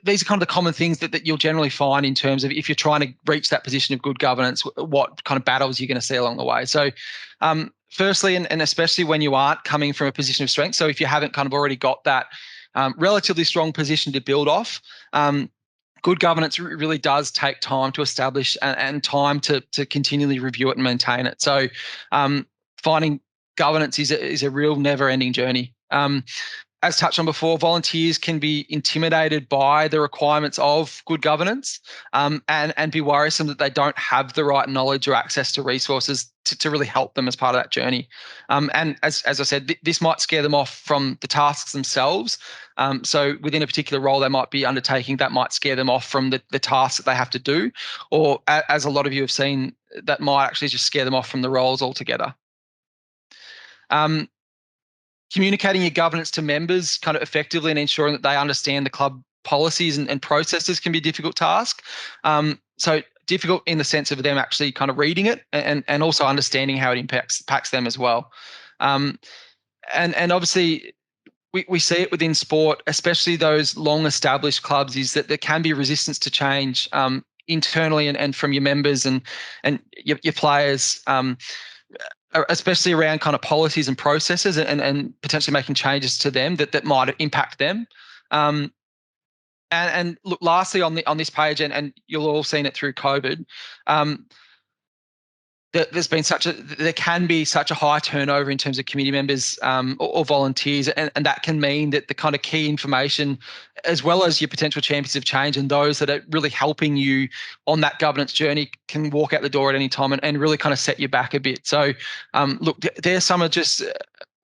these are kind of the common things that you'll generally find in terms of if you're trying to reach that position of good governance, what kind of battles you're going to see along the way. So firstly, and especially when you aren't coming from a position of strength, so if you haven't kind of already got that relatively strong position to build off, good governance really does take time to establish and time to continually review it and maintain it. So finding governance is a real never-ending journey. As touched on before, volunteers can be intimidated by the requirements of good governance and be worrisome that they don't have the right knowledge or access to resources to really help them as part of that journey. And as I said, this might scare them off from the tasks themselves. So within a particular role they might be undertaking, that might scare them off from the tasks that they have to do, or as a lot of you have seen, that might actually just scare them off from the roles altogether. Communicating your governance to members kind of effectively and ensuring that they understand the club policies and processes can be a difficult task. So difficult in the sense of them actually kind of reading it and also understanding how it impacts them as well. And obviously we see it within sport, especially those long established clubs, is that there can be resistance to change internally and from your members and your players, especially around kind of policies and processes and potentially making changes to them that might impact them. And look, lastly on this page, and you'll all seen it through COVID, there can be such a high turnover in terms of committee members or volunteers, and that can mean that the kind of key information, as well as your potential champions of change and those that are really helping you on that governance journey, can walk out the door at any time and really kind of set you back a bit. So look, there's some of just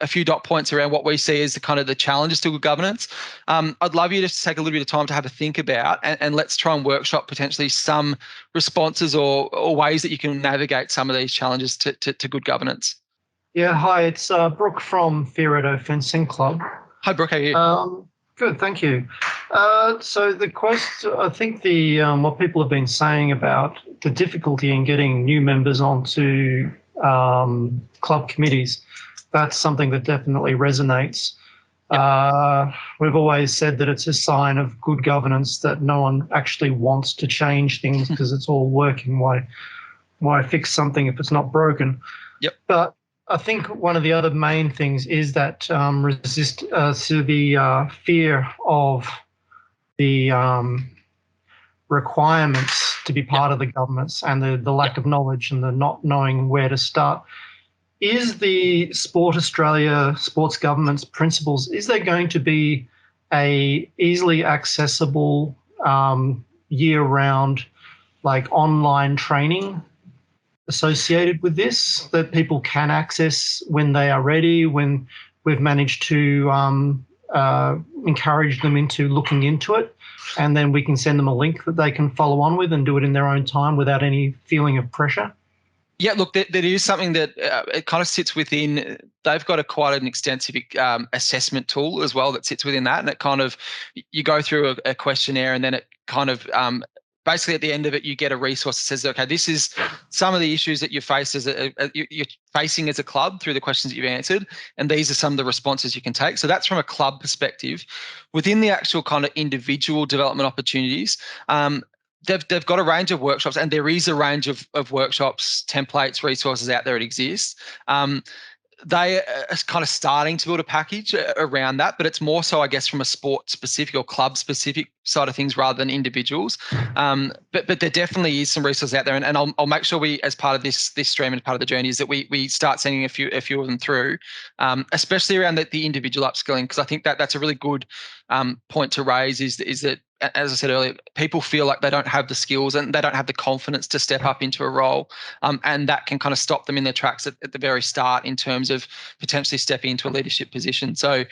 a few dot points around what we see as the kind of the challenges to good governance. I'd love you to take a little bit of time to have a think about, and let's try and workshop potentially some responses or ways that you can navigate some of these challenges to good governance. Yeah, hi, it's Brooke from Fioretto Fencing Club. Hi, Brooke, how are you? Good, thank you. So the I think what people have been saying about the difficulty in getting new members onto club committees, that's something that definitely resonates. Yep. We've always said that it's a sign of good governance that no one actually wants to change things because it's all working. Why fix something if it's not broken? Yep. But I think one of the other main things is that resist to the fear of the requirements to be part of the governments and the lack of knowledge and the not knowing where to start. Is the Sport Australia sports governance principles, is there going to be a easily accessible year-round like online training associated with this that people can access when they are ready, when we've managed to encourage them into looking into it, and then we can send them a link that they can follow on with and do it in their own time without any feeling of pressure? Yeah, look, that is something that it kind of sits within. They've got quite an extensive assessment tool as well that sits within that, and it kind of, you go through a questionnaire, and then it kind of basically at the end of it you get a resource that says, okay, this is some of the issues that you face you're facing as a club through the questions that you've answered, and these are some of the responses you can take. So that's from a club perspective. Within the actual kind of individual development opportunities, they've got a range of workshops, and there is a range of workshops, templates, resources out there that exist. They are kind of starting to build a package around that, but it's more so, I guess, from a sport-specific or club-specific side of things rather than individuals. But there definitely is some resources out there, and I'll make sure we, as part of this stream and part of the journey, is that we start sending a few of them through, especially around the individual upskilling, because I think that's a really good point to raise is that, as I said earlier, people feel like they don't have the skills and they don't have the confidence to step up into a role, and that can kind of stop them in their tracks at the very start in terms of potentially stepping into a leadership position. So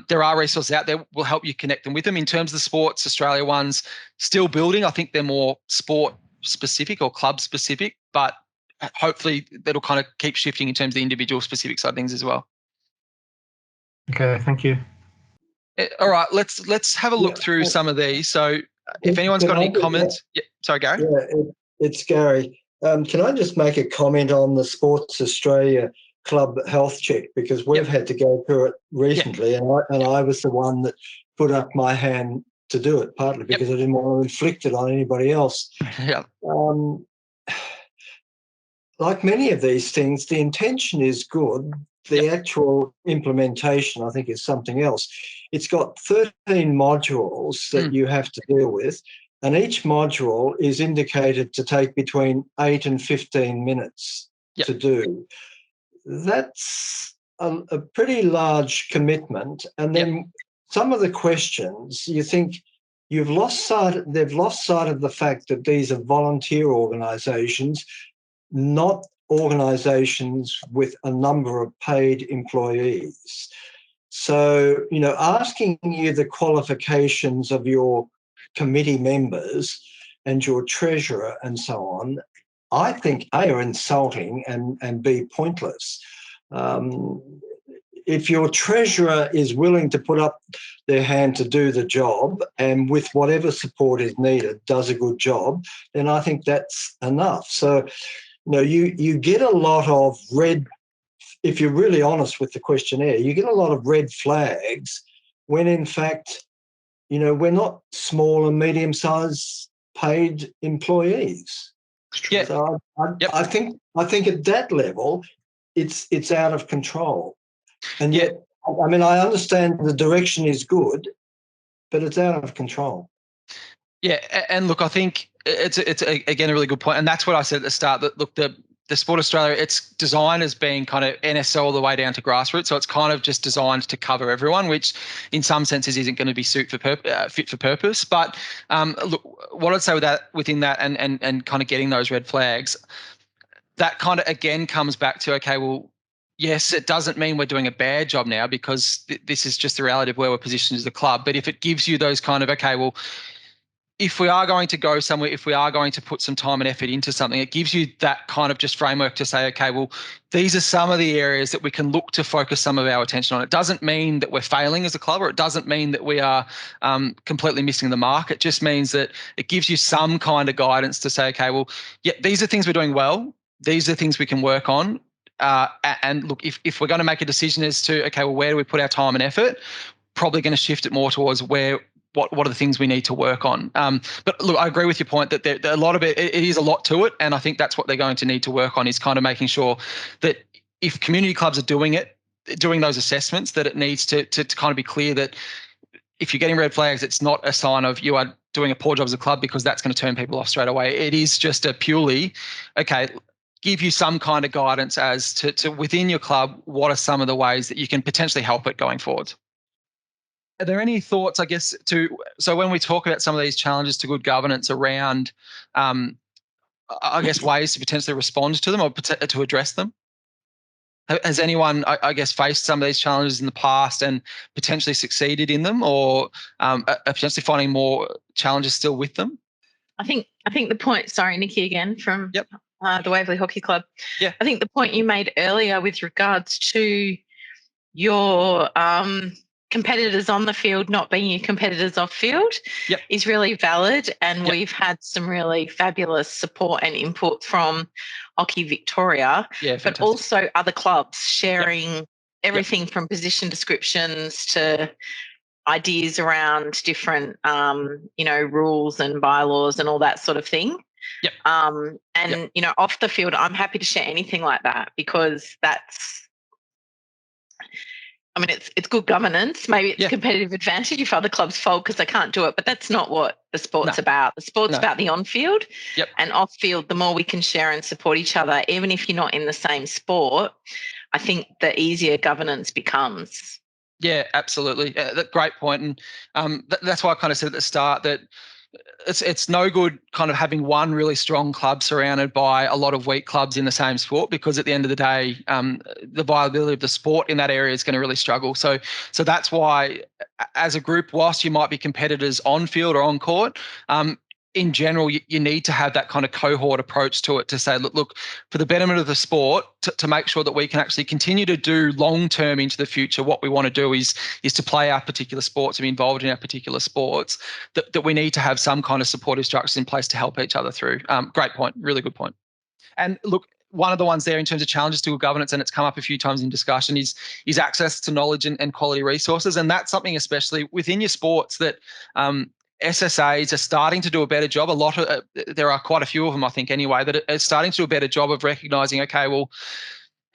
there are resources out there. We'll help you connect them with them. In terms of the Sports Australia ones, still building. I think they're more sport specific or club specific, but hopefully that'll kind of keep shifting in terms of the individual specific side of things as well. Okay, thank you. All right, let's have a look through some of these. So if anyone's got any comments. Yeah, sorry, Gary. Yeah, it's Gary. Can I just make a comment on the Sports Australia Club health check, because we've had to go through it recently, and I was the one that put up my hand to do it, partly because I didn't want to inflict it on anybody else. Yeah. Like many of these things, the intention is good. The actual implementation, I think, is something else. It's got 13 modules that you have to deal with, and each module is indicated to take between 8 and 15 minutes to do. That's a pretty large commitment. And then some of the questions, you think they've lost sight of the fact that these are volunteer organisations, not organisations with a number of paid employees. So, asking you the qualifications of your committee members and your treasurer and so on, I think A, are insulting, and B, pointless. If your treasurer is willing to put up their hand to do the job and with whatever support is needed does a good job, then I think that's enough. So, you get a lot of red, if you're really honest with the questionnaire, you get a lot of red flags when in fact, we're not small and medium-sized paid employees. Yeah. So I think at that level, it's out of control. And yet, I understand the direction is good, but it's out of control. Yeah, and look, I think it's again a really good point, and that's what I said at the start. That look, the Sport Australia, it's designed as being kind of NSL all the way down to grassroots, so it's kind of just designed to cover everyone, which in some senses isn't going to be fit for purpose. But look, what I'd say within that, and kind of getting those red flags, that kind of again comes back to, okay, well, yes, it doesn't mean we're doing a bad job now, because this is just the reality of where we're positioned as a club. But if it gives you those kind of, okay, well, if we are going to go somewhere, if we are going to put some time and effort into something, it gives you that kind of just framework to say, okay, well, these are some of the areas that we can look to focus some of our attention on. It doesn't mean that we're failing as a club, or it doesn't mean that we are completely missing the mark. It just means that it gives you some kind of guidance to say, okay, well, yeah, these are things we're doing well. These are things we can work on. And look, if we're going to make a decision as to, okay, well, where do we put our time and effort, probably going to shift it more towards what are the things we need to work on. But look, I agree with your point that a lot of it is a lot to it, and I think that's what they're going to need to work on, is kind of making sure that if community clubs are doing those assessments, that it needs to kind of be clear that if you're getting red flags, it's not a sign of you are doing a poor job as a club, because that's going to turn people off straight away. It is just a purely, okay, give you some kind of guidance as to within your club, what are some of the ways that you can potentially help it going forward. Are there any thoughts, I guess, so when we talk about some of these challenges to good governance around, I guess, ways to potentially respond to them or to address them? Has anyone, I guess, faced some of these challenges in the past and potentially succeeded in them, or are potentially finding more challenges still with them? I think the point, sorry, Nikki again from the Waverley Hockey Club. Yeah. I think the point you made earlier with regards to your competitors on the field not being your competitors off field is really valid, and we've had some really fabulous support and input from Hockey Victoria, but also other clubs sharing everything from position descriptions to ideas around different rules and bylaws and all that sort of thing. Off the field, I'm happy to share anything like that, because it's good governance. Maybe it's a competitive advantage if other clubs fold because they can't do it, but that's not what the sport's about. The sport's about the on-field and off-field. The more we can share and support each other, even if you're not in the same sport, I think the easier governance becomes. Yeah, absolutely. Great point. And that's why I kind of said at the start that it's no good kind of having one really strong club surrounded by a lot of weak clubs in the same sport, because at the end of the day, the viability of the sport in that area is going to really struggle. So that's why, as a group, whilst you might be competitors on field or on court, in general, you need to have that kind of cohort approach to it, to say, look, for the betterment of the sport, to make sure that we can actually continue to do long-term into the future. What we want to do is to play our particular sports and be involved in our particular sports, that we need to have some kind of supportive structures in place to help each other through. Great point, really good point. And look, one of the ones there in terms of challenges to good governance, and it's come up a few times in discussion, is access to knowledge and quality resources. And that's something, especially within your sports, that SSAs are starting to do a better job. There are quite a few of them, I think, anyway, that are starting to do a better job of recognising, okay, well,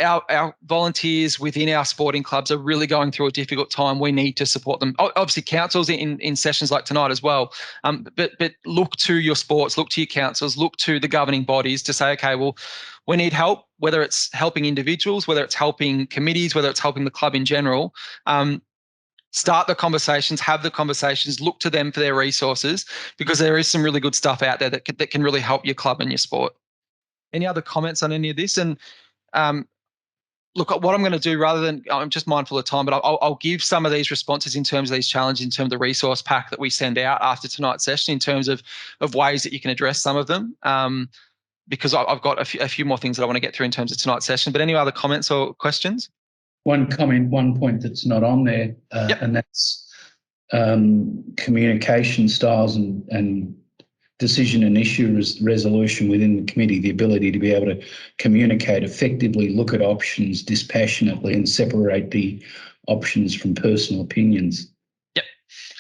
our volunteers within our sporting clubs are really going through a difficult time. We need to support them. Obviously, councils in sessions like tonight as well. But look to your sports, look to your councils, look to the governing bodies to say, okay, well, we need help, whether it's helping individuals, whether it's helping committees, whether it's helping the club in general. Start the conversations, have the conversations, look to them for their resources, because there is some really good stuff out there that can really help your club and your sport. Any other comments on any of this? And look, what I'm going to do, rather than, I'm just mindful of time, but I'll give some of these responses in terms of these challenges, in terms of the resource pack that we send out after tonight's session, in terms of ways that you can address some of them, because I've got a few more things that I want to get through in terms of tonight's session. But any other comments or questions? One point that's not on there, Yep. and that's communication styles and decision and issue resolution within the committee, the ability to be able to communicate effectively, look at options dispassionately, and separate the options from personal opinions. Yep.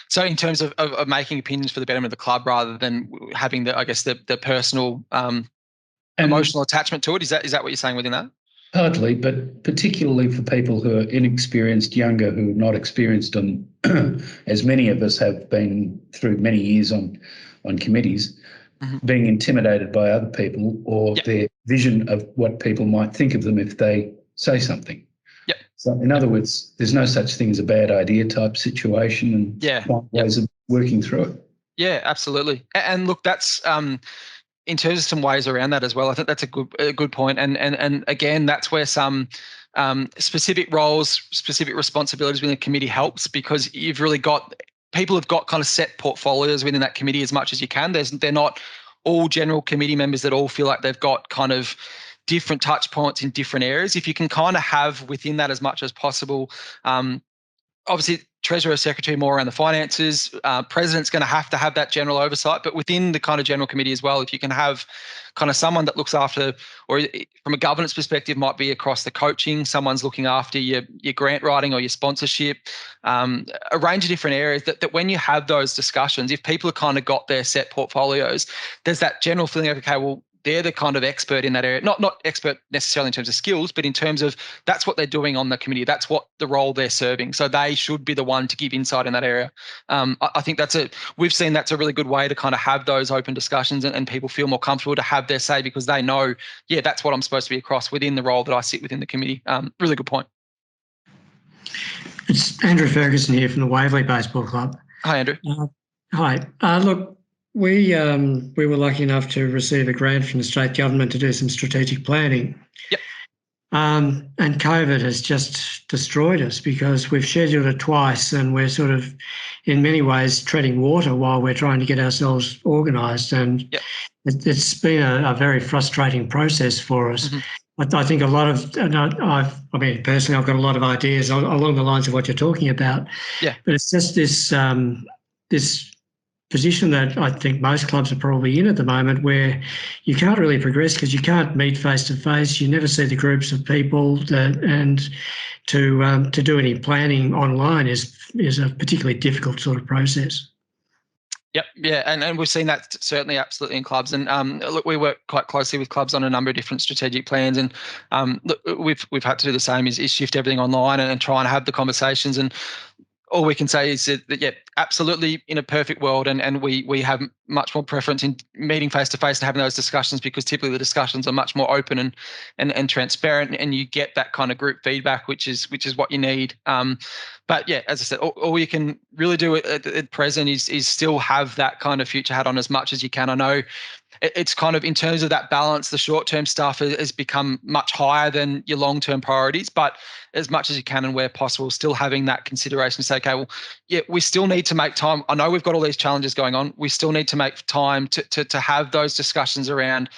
So in terms of making opinions for the betterment of the club, rather than having the personal emotional attachment to it, is that what you're saying within that? Partly, but particularly for people who are inexperienced, younger, who are not experienced on, as many of us have been through many years on committees, being intimidated by other people or their vision of what people might think of them if they say something. Yep. So in other words, there's no such thing as a bad idea type situation, and find ways of working through it. Yeah, absolutely. And look, that's in terms of some ways around that as well. I think that's a good point. And again, that's where some specific roles, specific responsibilities within the committee helps, because you've really got people have got kind of set portfolios within that committee as much as you can. They're not all general committee members that all feel like they've got kind of different touch points in different areas. If you can kind of have within that as much as possible, obviously treasurer, secretary more around the finances, president's going to have that general oversight, but within the kind of general committee as well, if you can have kind of someone that looks after, or from a governance perspective might be across the coaching, someone's looking after your grant writing or your sponsorship, a range of different areas that when you have those discussions, if people have kind of got their set portfolios, there's that general feeling of, okay, well, they're the kind of expert in that area, not expert necessarily in terms of skills, but in terms of that's what they're doing on the committee. That's what the role they're serving. So they should be the one to give insight in that area. I think we've seen that's a really good way to kind of have those open discussions and people feel more comfortable to have their say, because they know, that's what I'm supposed to be across within the role that I sit within the committee. Really good point. It's Andrew Ferguson here from the Waverley Baseball Club. Hi, Andrew. Hi. Look, we were lucky enough to receive a grant from the state government to do some strategic planning. Yep. And COVID has just destroyed us, because we've scheduled it twice and we're sort of, in many ways, treading water while we're trying to get ourselves organised. And it's been a very frustrating process for us. I think a lot of, personally, I've got a lot of ideas along the lines of what you're talking about. Yeah. But it's just this position that I think most clubs are probably in at the moment, where you can't really progress because you can't meet face to face. You never see the groups of people, and to do any planning online is a particularly difficult sort of process. Yep, yeah, and we've seen that certainly absolutely in clubs. And look, we work quite closely with clubs on a number of different strategic plans, and look, we've had to do the same, is shift everything online and try and have the conversations. And all we can say is that yeah, absolutely, in a perfect world, and we have much more preference in meeting face to face and having those discussions, because typically the discussions are much more open and transparent, and you get that kind of group feedback, which is what you need. But yeah, as I said, all you can really do at present is still have that kind of future hat on as much as you can. I know it's kind of, in terms of that balance, the short-term stuff has become much higher than your long-term priorities, but as much as you can and where possible, still having that consideration to say, okay, well, yeah, we still need to make time. I know we've got all these challenges going on. We still need to make time to have those discussions around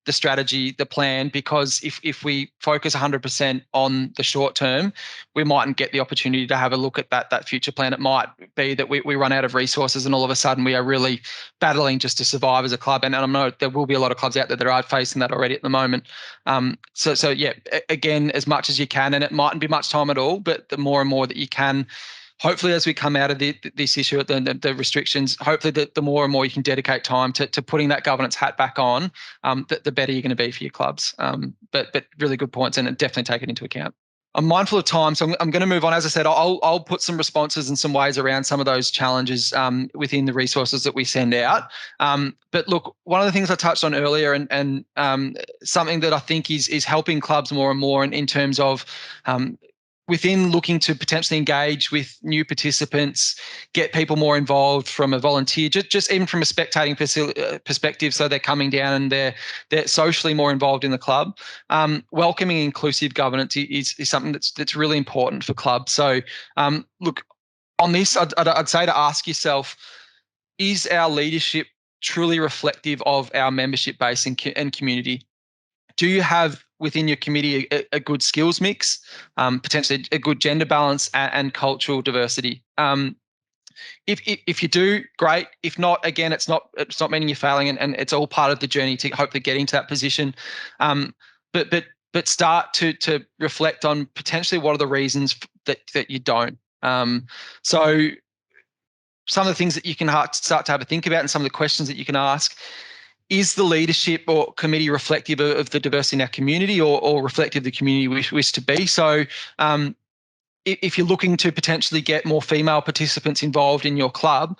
the strategy, the plan, because if we focus 100% on the short term, we mightn't get the opportunity to have a look at that future plan. It might be that we run out of resources and all of a sudden we are really battling just to survive as a club. And I know there will be a lot of clubs out there that are facing that already at the moment. So yeah, again, as much as you can, and it mightn't be much time at all, but the more and more that you can, hopefully, as we come out of this issue, the restrictions, hopefully the more and more you can dedicate time to putting that governance hat back on, the better you're going to be for your clubs. But really good points, and definitely take it into account. I'm mindful of time, so I'm going to move on. As I said, I'll put some responses and some ways around some of those challenges within the resources that we send out. But look, one of the things I touched on earlier, and something that I think is helping clubs more and more in terms of within looking to potentially engage with new participants, get people more involved from a volunteer, just even from a spectating perspective, so they're coming down and they're socially more involved in the club. Welcoming inclusive governance is something that's really important for clubs. So look, on this, I'd say to ask yourself, is our leadership truly reflective of our membership base and community? Do you have within your committee a good skills mix, potentially a good gender balance and cultural diversity? If you do, great. If not, again, it's not meaning you're failing, and it's all part of the journey to hopefully getting to that position. But start to reflect on potentially what are the reasons that you don't. So some of the things that you can start to have a think about, and some of the questions that you can ask. Is the leadership or committee reflective of the diversity in our community, or reflective of the community we wish to be? So if you're looking to potentially get more female participants involved in your club,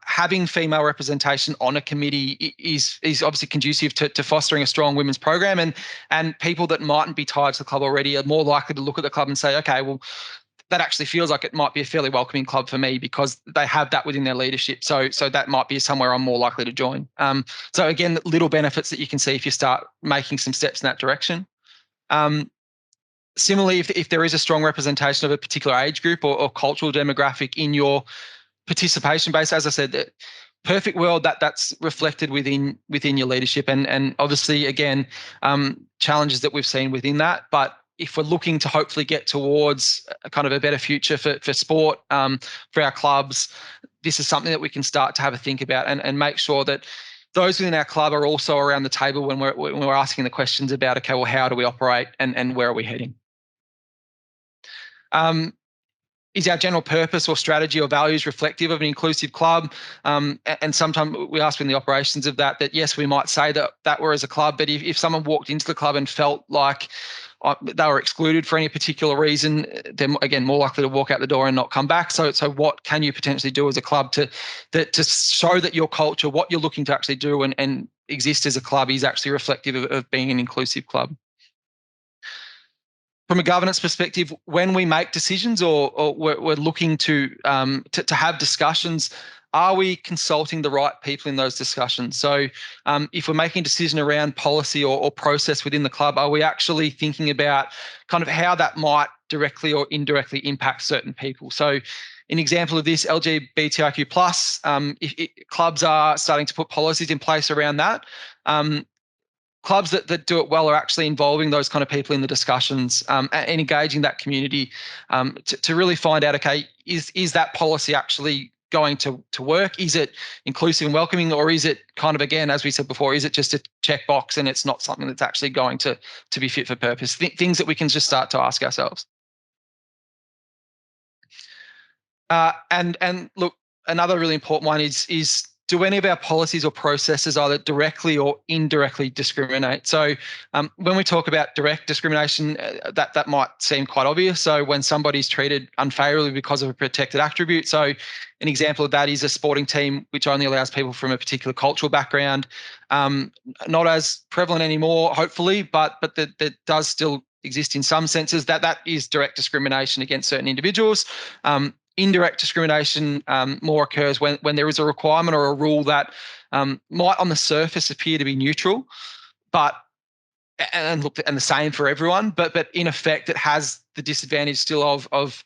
having female representation on a committee is obviously conducive to fostering a strong women's program, and people that mightn't be tied to the club already are more likely to look at the club and say, okay, well, that actually feels like it might be a fairly welcoming club for me, because they have that within their leadership. So that might be somewhere I'm more likely to join. So again, little benefits that you can see if you start making some steps in that direction. Similarly, if there is a strong representation of a particular age group or cultural demographic in your participation base, as I said, that perfect world that's reflected within your leadership, and obviously again, challenges that we've seen within that. But if we're looking to hopefully get towards a kind of a better future for sport, for our clubs, this is something that we can start to have a think about, and make sure that those within our club are also around the table when we're asking the questions about, okay, well, how do we operate and where are we heading? Is our general purpose or strategy or values reflective of an inclusive club? And sometimes we ask in the operations of that yes, we might say that we're as a club, but if someone walked into the club and felt like they were excluded for any particular reason, they're again more likely to walk out the door and not come back. So what can you potentially do as a club to show that your culture, what you're looking to actually do and exist as a club, is actually reflective of being an inclusive club? From a governance perspective, when we make decisions or we're looking to have discussions, are we consulting the right people in those discussions? So if we're making a decision around policy or process within the club, are we actually thinking about kind of how that might directly or indirectly impact certain people? So an example of this, LGBTIQ+, clubs are starting to put policies in place around that. Clubs that do it well are actually involving those kind of people in the discussions, and engaging that community to really find out, okay, is that policy actually going to work? Is it inclusive and welcoming, or is it kind of, again, as we said before, is it just a checkbox and it's not something that's actually going to be fit for purpose? Things that we can just start to ask ourselves. And look, another really important one is do any of our policies or processes either directly or indirectly discriminate? So when we talk about direct discrimination, that might seem quite obvious. So when somebody's treated unfavorably because of a protected attribute. So an example of that is a sporting team which only allows people from a particular cultural background. Not as prevalent anymore, hopefully, but that does still exist in some senses. That is direct discrimination against certain individuals. Indirect discrimination more occurs when there is a requirement or a rule that might on the surface appear to be neutral, and the same for everyone, but in effect it has the disadvantage still of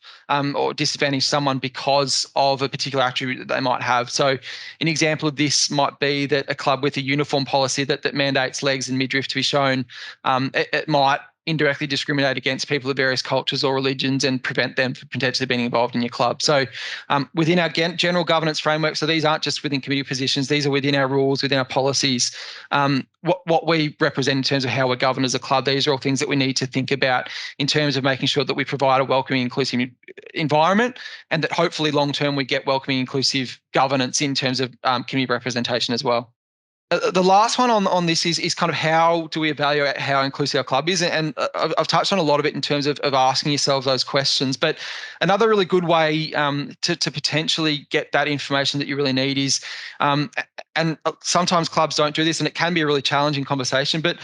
or disadvantage someone because of a particular attribute that they might have. So an example of this might be that a club with a uniform policy that mandates legs and midriff to be shown, it might indirectly discriminate against people of various cultures or religions and prevent them from potentially being involved in your club. So within our general governance framework, so these aren't just within committee positions, these are within our rules, within our policies. What we represent in terms of how we're governed as a club, these are all things that we need to think about in terms of making sure that we provide a welcoming, inclusive environment, and that hopefully long-term we get welcoming, inclusive governance in terms of community representation as well. The last one on this is kind of how do we evaluate how inclusive our club is? And I've touched on a lot of it in terms of asking yourselves those questions. But another really good way to potentially get that information that you really need is, and sometimes clubs don't do this and it can be a really challenging conversation, but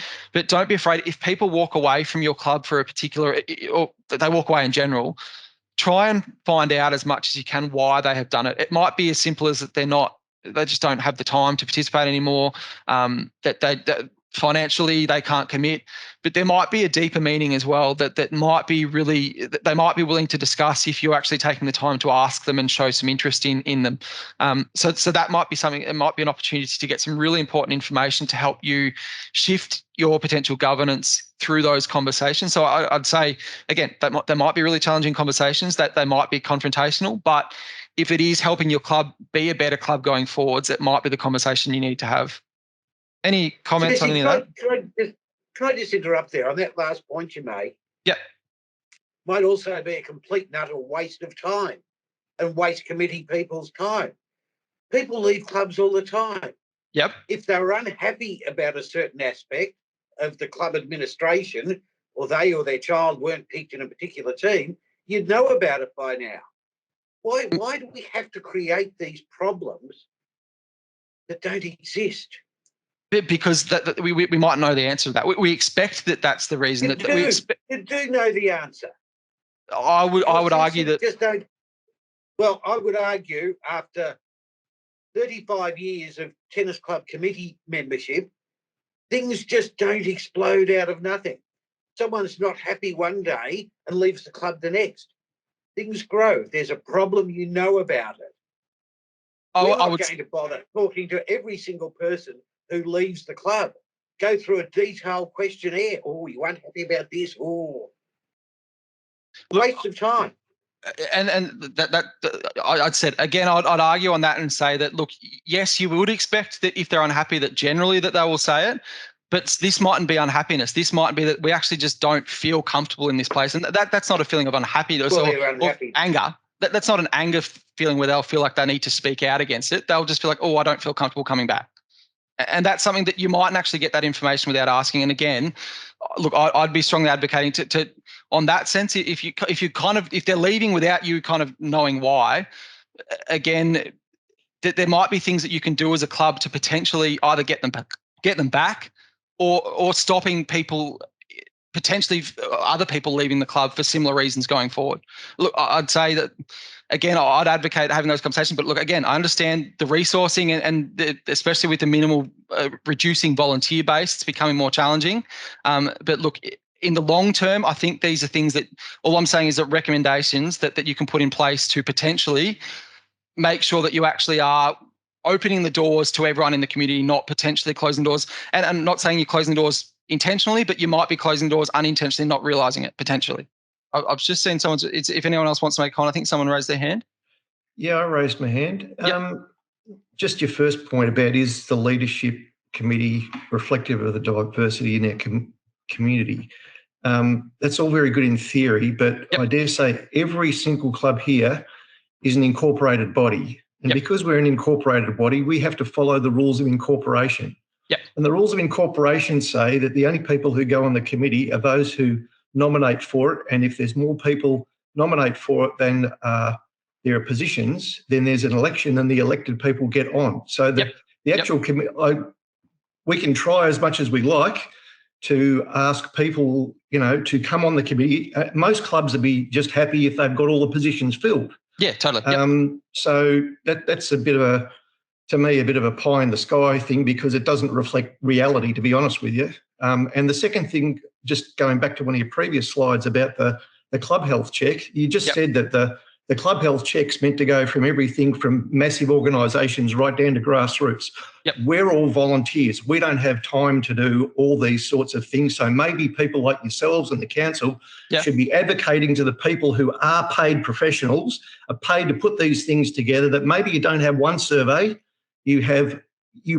don't be afraid if people walk away from your club for a particular, or they walk away in general, try and find out as much as you can why they have done it. It might be as simple as that they just don't have the time to participate anymore, that financially they can't commit, but there might be a deeper meaning as well that might be really, that they might be willing to discuss if you're actually taking the time to ask them and show some interest in them. So that might be something, it might be an opportunity to get some really important information to help you shift your potential governance through those conversations. So I'd say, again, there might be really challenging conversations, that they might be confrontational, but if it is helping your club be a better club going forwards, it might be the conversation you need to have. Any comments on any of that? Can I just interrupt there on that last point you made? Yep. Might also be a complete and utter waste of time and waste committee people's time. People leave clubs all the time. Yep. If they're unhappy about a certain aspect of the club administration, or they or their child weren't picked in a particular team, you'd know about it by now. Why do we have to create these problems that don't exist? Because we might know the answer to that. We expect that that's the reason. You do know the answer. I would argue that. Just don't. Well, I would argue after 35 years of tennis club committee membership, things just don't explode out of nothing. Someone's not happy one day and leaves the club the next. Things grow. If there's a problem, you know about it. We're not going to bother talking to every single person who leaves the club. Go through a detailed questionnaire. Oh, you unhappy about this? Oh, waste of time. And that I'd said again, I'd argue on that and say that, look, yes, you would expect that if they're unhappy, that generally that they will say it. But this mightn't be unhappiness. This might be that we actually just don't feel comfortable in this place. And that's not a feeling of unhappiness or anger. That's not an anger feeling where they'll feel like they need to speak out against it. They'll just feel like, oh, I don't feel comfortable coming back. And that's something that you mightn't actually get that information without asking. And again, look, I'd be strongly advocating to on that sense, if they're leaving without you kind of knowing why, again, there might be things that you can do as a club to potentially either get them back, or stopping people, potentially other people leaving the club for similar reasons going forward. Look, I'd say that, again, I'd advocate having those conversations. But look, again, I understand the resourcing and especially with the minimal reducing volunteer base, it's becoming more challenging. But look, in the long term, I think these are things that, all I'm saying is that recommendations that you can put in place to potentially make sure that you actually are opening the doors to everyone in the community, not potentially closing doors. And I'm not saying you're closing the doors intentionally, but you might be closing doors unintentionally, not realising it potentially. I've just seen someone's. If anyone else wants to make a comment, I think someone raised their hand. Yeah, I raised my hand. Yep. Just your first point about, is the leadership committee reflective of the diversity in our community? That's all very good in theory, but I dare say every single club here is an incorporated body. And because we're an incorporated body, we have to follow the rules of incorporation. Yep. And the rules of incorporation say that the only people who go on the committee are those who nominate for it. And if there's more people nominate for it than there are positions, then there's an election and the elected people get on. So the actual committee, we can try as much as we like to ask people, to come on the committee. Most clubs would be just happy if they've got all the positions filled. Yeah, totally. So that's a bit of a pie in the sky thing, because it doesn't reflect reality, to be honest with you. And the second thing, just going back to one of your previous slides about the club health check, you just said that the club health check's meant to go from everything from massive organisations right down to grassroots. Yep. We're all volunteers. We don't have time to do all these sorts of things. So maybe people like yourselves and the council should be advocating to the people who are paid professionals, are paid to put these things together, that maybe you don't have one survey, you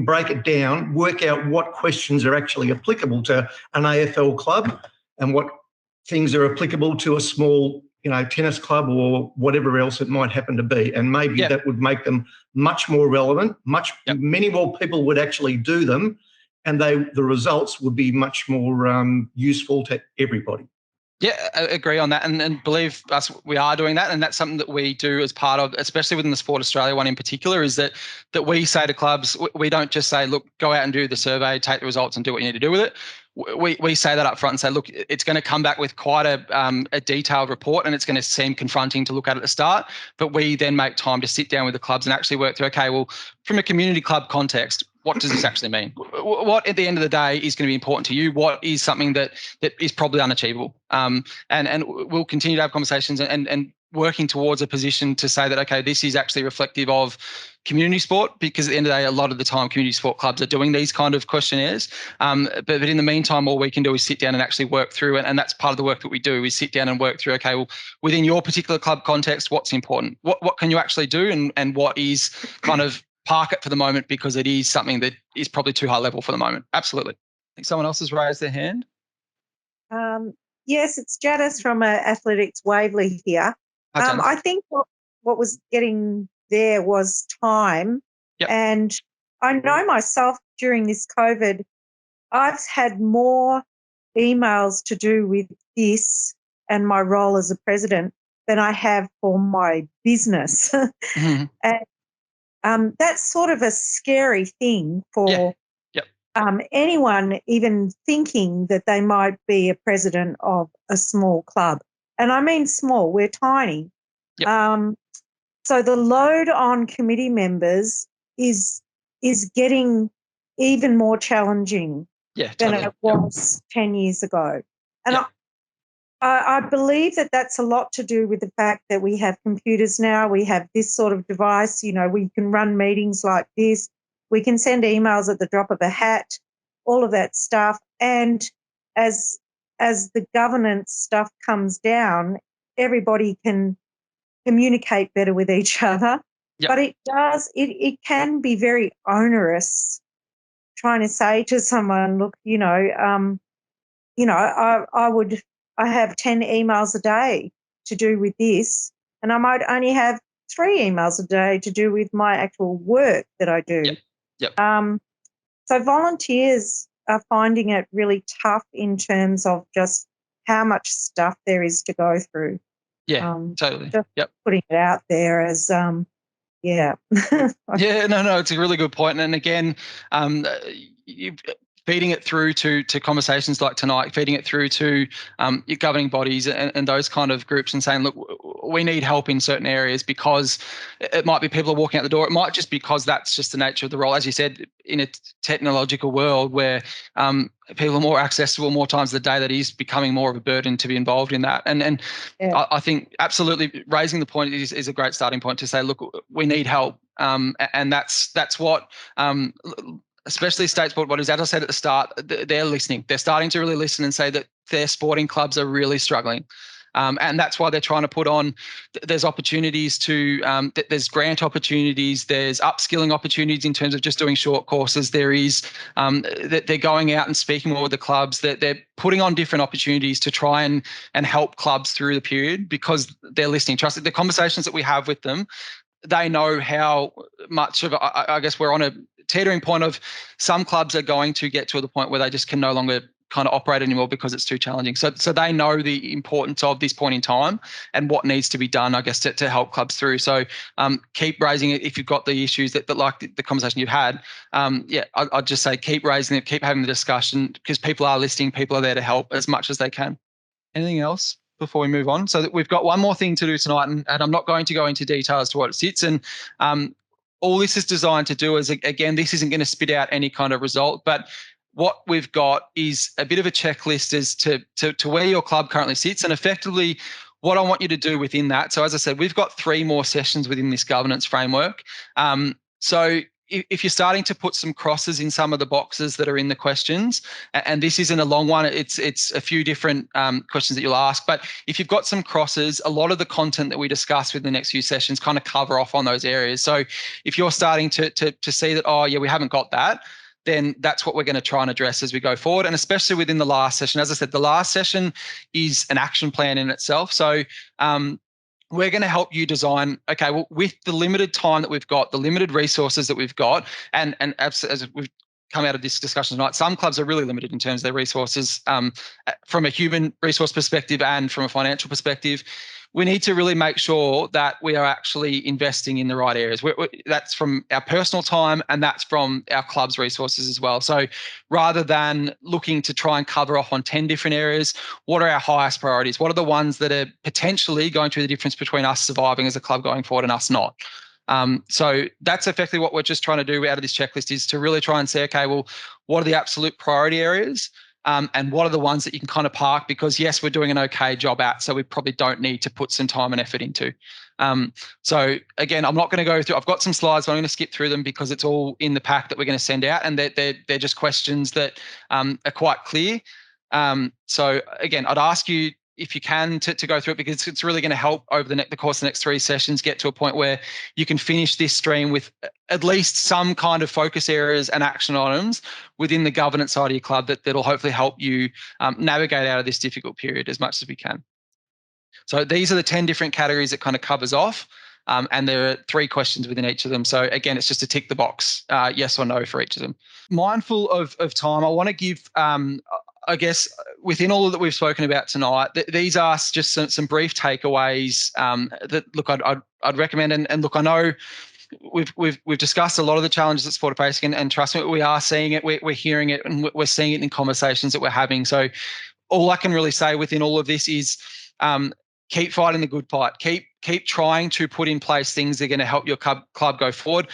break it down, work out what questions are actually applicable to an AFL club and what things are applicable to a small tennis club or whatever else it might happen to be. And maybe that would make them much more relevant, many more people would actually do them, and the results would be much more useful to everybody. Yeah, I agree on that, and believe us, we are doing that, and that's something that we do as part of, especially within the Sport Australia one in particular, is that we say to clubs, we don't just say, look, go out and do the survey, take the results and do what you need to do with it. We say that up front and say, look, it's going to come back with quite a detailed report, and it's going to seem confronting to look at the start, but we then make time to sit down with the clubs and actually work through, okay, well, from a community club context, what does this actually mean? What at the end of the day is going to be important to you? What is something that is probably unachievable? And we'll continue to have conversations and working towards a position to say that, okay, this is actually reflective of community sport, because at the end of the day, a lot of the time community sport clubs are doing these kind of questionnaires. But in the meantime, all we can do is sit down and actually work through it. And that's part of the work that we do, is sit down and work through, okay, well, within your particular club context, what's important? What can you actually do, and what is kind of park it for the moment, because it is something that is probably too high level for the moment. Absolutely. I think someone else has raised their hand. Yes, it's Janice from Athletics Waverley here. I think what was getting there was time. Yep. And I know myself during this COVID, I've had more emails to do with this and my role as a president than I have for my business. Mm-hmm. And that's sort of a scary thing for anyone even thinking that they might be a president of a small club. And I mean small, we're tiny. Yep. So the load on committee members is getting even more challenging than it was 10 years ago. And I believe that that's a lot to do with the fact that we have computers now, we have this sort of device, we can run meetings like this, we can send emails at the drop of a hat, all of that stuff. And as the governance stuff comes down, everybody can communicate better with each other. Yep. But it can be very onerous trying to say to someone, look, I have 10 emails a day to do with this, and I might only have 3 emails a day to do with my actual work that I do. Yep. So volunteers are finding it really tough in terms of just how much stuff there is to go through. Yeah, totally. Just putting it out there as, Yeah, no, it's a really good point. And again, feeding it through to conversations like tonight, feeding it through to your governing bodies and those kind of groups, and saying, look, we need help in certain areas, because it might be people are walking out the door. It might just because that's just the nature of the role. As you said, in a technological world where people are more accessible more times of the day, that is becoming more of a burden to be involved in that. And I think absolutely raising the point is a great starting point to say, look, we need help. And that's what especially state sport bodies, as I said at the start, they're listening. They're starting to really listen and say that their sporting clubs are really struggling. And that's why they're trying to put on, there's opportunities to, there's grant opportunities, there's upskilling opportunities in terms of just doing short courses. There is, that they're going out and speaking more with the clubs, that they're putting on different opportunities to try and help clubs through the period, because they're listening. Trust me, the conversations that we have with them, they know how much of, I guess we're on a teetering point of some clubs are going to get to the point where they just can no longer kind of operate anymore because it's too challenging. So they know the importance of this point in time and what needs to be done, I guess, to help clubs through. So keep raising it if you've got the issues that like the conversation you've had. I'd just say keep raising it, keep having the discussion, because people are listening, people are there to help as much as they can. Anything else before we move on? So that we've got one more thing to do tonight, and I'm not going to go into detail as to what it sits. And all this is designed to do is, again, this isn't going to spit out any kind of result, but what we've got is a bit of a checklist as to where your club currently sits, and effectively what I want you to do within that. So as I said, we've got 3 more sessions within this governance framework. So if you're starting to put some crosses in some of the boxes that are in the questions, and this isn't a long one, it's a few different questions that you'll ask, but if you've got some crosses, a lot of the content that we discuss within the next few sessions kind of cover off on those areas. So if you're starting to see that, oh yeah, we haven't got that, then that's what we're going to try and address as we go forward. And especially within the last session, as I said, the last session is an action plan in itself. So we're going to help you design, okay, well, with the limited time that we've got, the limited resources that we've got, and as we've come out of this discussion tonight, some clubs are really limited in terms of their resources from a human resource perspective and from a financial perspective. We need to really make sure that we are actually investing in the right areas. That's from our personal time, and that's from our club's resources as well. So rather than looking to try and cover off on 10 different areas, what are our highest priorities? What are the ones that are potentially going to be the difference between us surviving as a club going forward and us not? So that's effectively what we're just trying to do out of this checklist, is to really try and say, okay, well, what are the absolute priority areas? And what are the ones that you can kind of park because, yes, we're doing an okay job at, so we probably don't need to put some time and effort into. So again, I'm not going to go through, I've got some slides, but I'm going to skip through them because it's all in the pack that we're going to send out, and they're just questions that are quite clear. So again, I'd ask you, if you can, to go through it, because it's really going to help over the course of the next 3 sessions get to a point where you can finish this stream with at least some kind of focus areas and action items within the governance side of your club that'll hopefully help you navigate out of this difficult period as much as we can. So these are the 10 different categories it kind of covers off, and there are 3 questions within each of them. So again, it's just to tick the box, yes or no for each of them. Mindful of time, I want to give I guess within all that we've spoken about tonight, these are just some brief takeaways that, look, I'd recommend. And look, I know we've discussed a lot of the challenges that sport are facing, and trust me, we are seeing it, we're hearing it, and we're seeing it in conversations that we're having. So all I can really say within all of this is keep fighting the good fight. Keep trying to put in place things that are going to help your club go forward.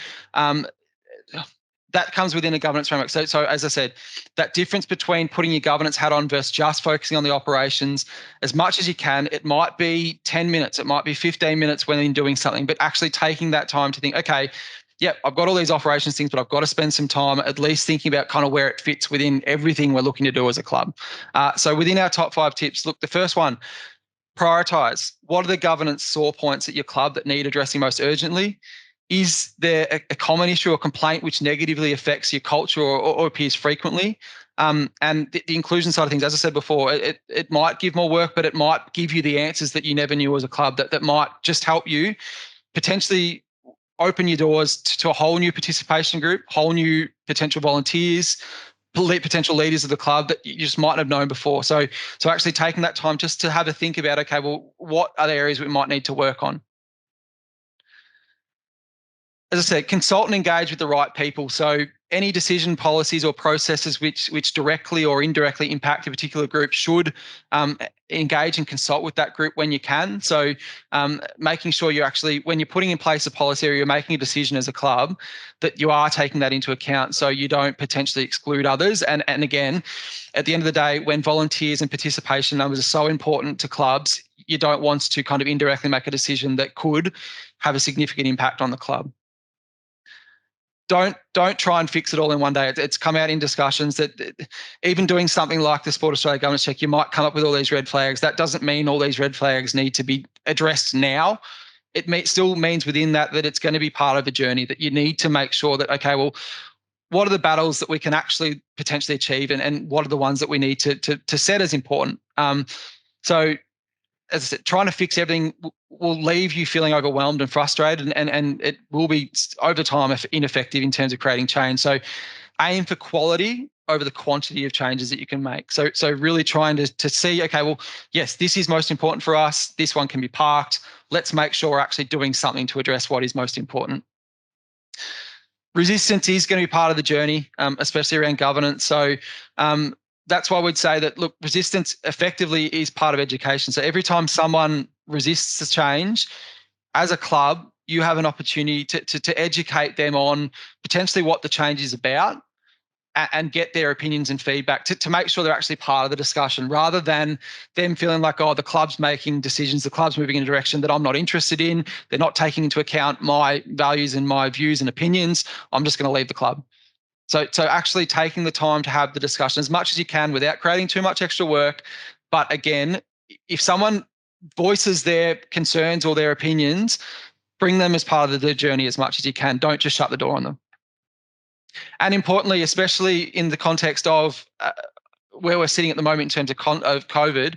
That comes within a governance framework. So as I said, that difference between putting your governance hat on versus just focusing on the operations, as much as you can, it might be 10 minutes, it might be 15 minutes when you're doing something, but actually taking that time to think, okay, yep, I've got all these operations things, but I've got to spend some time at least thinking about kind of where it fits within everything we're looking to do as a club. So within our top 5 tips, look, the first one, prioritize. What are the governance sore points at your club that need addressing most urgently? Is there a common issue or complaint which negatively affects your culture or appears frequently? And the inclusion side of things, as I said before, it might give more work, but it might give you the answers that you never knew as a club that might just help you potentially open your doors to a whole new participation group, whole new potential volunteers, potential leaders of the club that you just mightn't have known before. So actually taking that time just to have a think about, okay, well, what are the areas we might need to work on? As I said, consult and engage with the right people. So any decision policies or processes which directly or indirectly impact a particular group should engage and consult with that group when you can. So making sure you're actually, when you're putting in place a policy or you're making a decision as a club, that you are taking that into account so you don't potentially exclude others. And again, at the end of the day, when volunteers and participation numbers are so important to clubs, you don't want to kind of indirectly make a decision that could have a significant impact on the club. Don't try and fix it all in one day. It's come out in discussions that even doing something like the Sport Australia governance check, you might come up with all these red flags. That doesn't mean all these red flags need to be addressed now. It still means within that it's going to be part of a journey, that you need to make sure that, okay, well, what are the battles that we can actually potentially achieve, and what are the ones that we need to set as important? So as I said, trying to fix everything will leave you feeling overwhelmed and frustrated, and it will be over time ineffective in terms of creating change. So aim for quality over the quantity of changes that you can make. So really trying to see, okay, well, yes, this is most important for us. This one can be parked. Let's make sure we're actually doing something to address what is most important. Resistance is going to be part of the journey, especially around governance. So that's why I would say that, look, resistance effectively is part of education. So every time someone resists a change, as a club, you have an opportunity to educate them on potentially what the change is about, and get their opinions and feedback to make sure they're actually part of the discussion, rather than them feeling like, oh, the club's making decisions, the club's moving in a direction that I'm not interested in. They're not taking into account my values and my views and opinions. I'm just going to leave the club. So actually taking the time to have the discussion as much as you can without creating too much extra work. But again, if someone voices their concerns or their opinions, bring them as part of the journey as much as you can. Don't just shut the door on them. And importantly, especially in the context of where we're sitting at the moment in terms of COVID,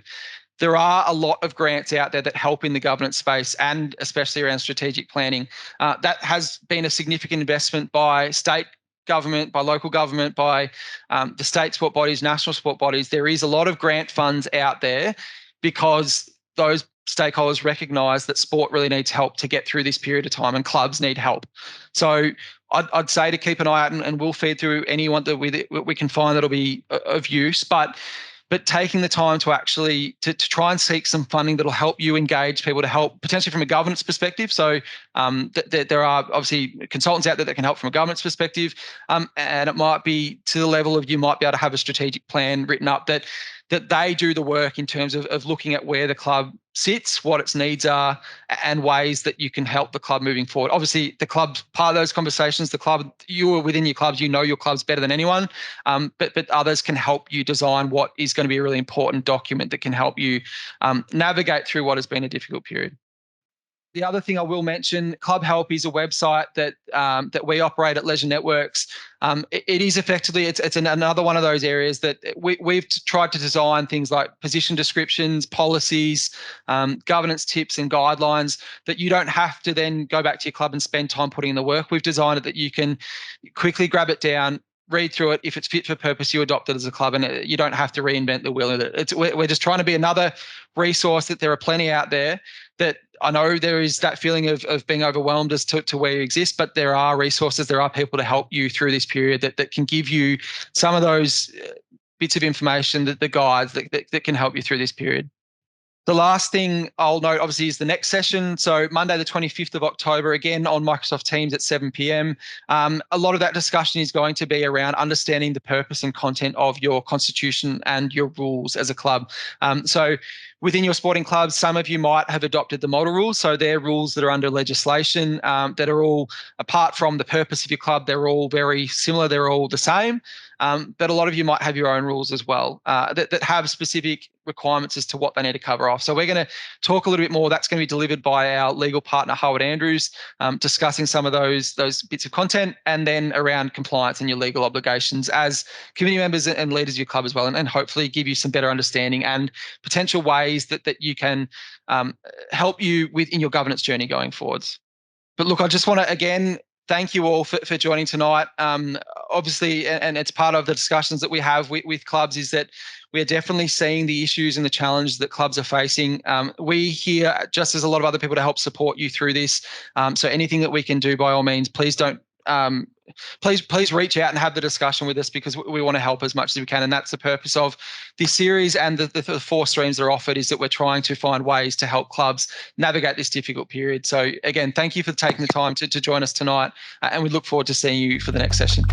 there are a lot of grants out there that help in the governance space, and especially around strategic planning. That has been a significant investment by state government, by local government, by the state sport bodies, national sport bodies. There is a lot of grant funds out there because those stakeholders recognise that sport really needs help to get through this period of time, and clubs need help. So I'd say to keep an eye out, and we'll feed through anyone that we can find that'll be of use. But taking the time to actually to try and seek some funding that'll help you engage people, to help potentially from a governance perspective. So there are obviously consultants out there that can help from a governance perspective, and it might be to the level of you might be able to have a strategic plan written up that they do the work in terms of looking at where the club sits, what its needs are, and ways that you can help the club moving forward. Obviously, the club's part of those conversations. The club, you are within your clubs, you know your clubs better than anyone, but others can help you design what is going to be a really important document that can help you navigate through what has been a difficult period. The other thing I will mention, Club Help is a website that we operate at Leisure Networks. It is effectively, it's another one of those areas that we've tried to design things like position descriptions, policies, governance tips and guidelines that you don't have to then go back to your club and spend time putting in the work. We've designed it that you can quickly grab it down, read through it. If it's fit for purpose, you adopt it as a club, and you don't have to reinvent the wheel. We're just trying to be another resource, that there are plenty out there. That I know there is that feeling of being overwhelmed as to where you exist, but there are resources, there are people to help you through this period that can give you some of those bits of information, the guides that can help you through this period. The last thing I'll note, obviously, is the next session. So Monday, the 25th of October, again on Microsoft Teams at 7 p.m. A lot of that discussion is going to be around understanding the purpose and content of your constitution and your rules as a club. So within your sporting clubs, some of you might have adopted the model rules. So they're rules that are under legislation that are all, apart from the purpose of your club, they're all very similar. They're all the same. But a lot of you might have your own rules as well that have specific requirements as to what they need to cover off. So we're going to talk a little bit more. That's going to be delivered by our legal partner, Howard Andrews, discussing some of those bits of content, and then around compliance and your legal obligations as committee members and leaders of your club as well, and hopefully give you some better understanding and potential ways that you can help you in your governance journey going forwards. But look, I just want to, again, thank you all for joining tonight. Obviously, and it's part of the discussions that we have with clubs, is that we are definitely seeing the issues and the challenges that clubs are facing. We here, just as a lot of other people, to help support you through this. So anything that we can do, by all means, please don't. Please reach out and have the discussion with us, because we want to help as much as we can. And that's the purpose of this series, and the 4 streams that are offered, is that we're trying to find ways to help clubs navigate this difficult period. So again, thank you for taking the time to join us tonight, and we look forward to seeing you for the next session.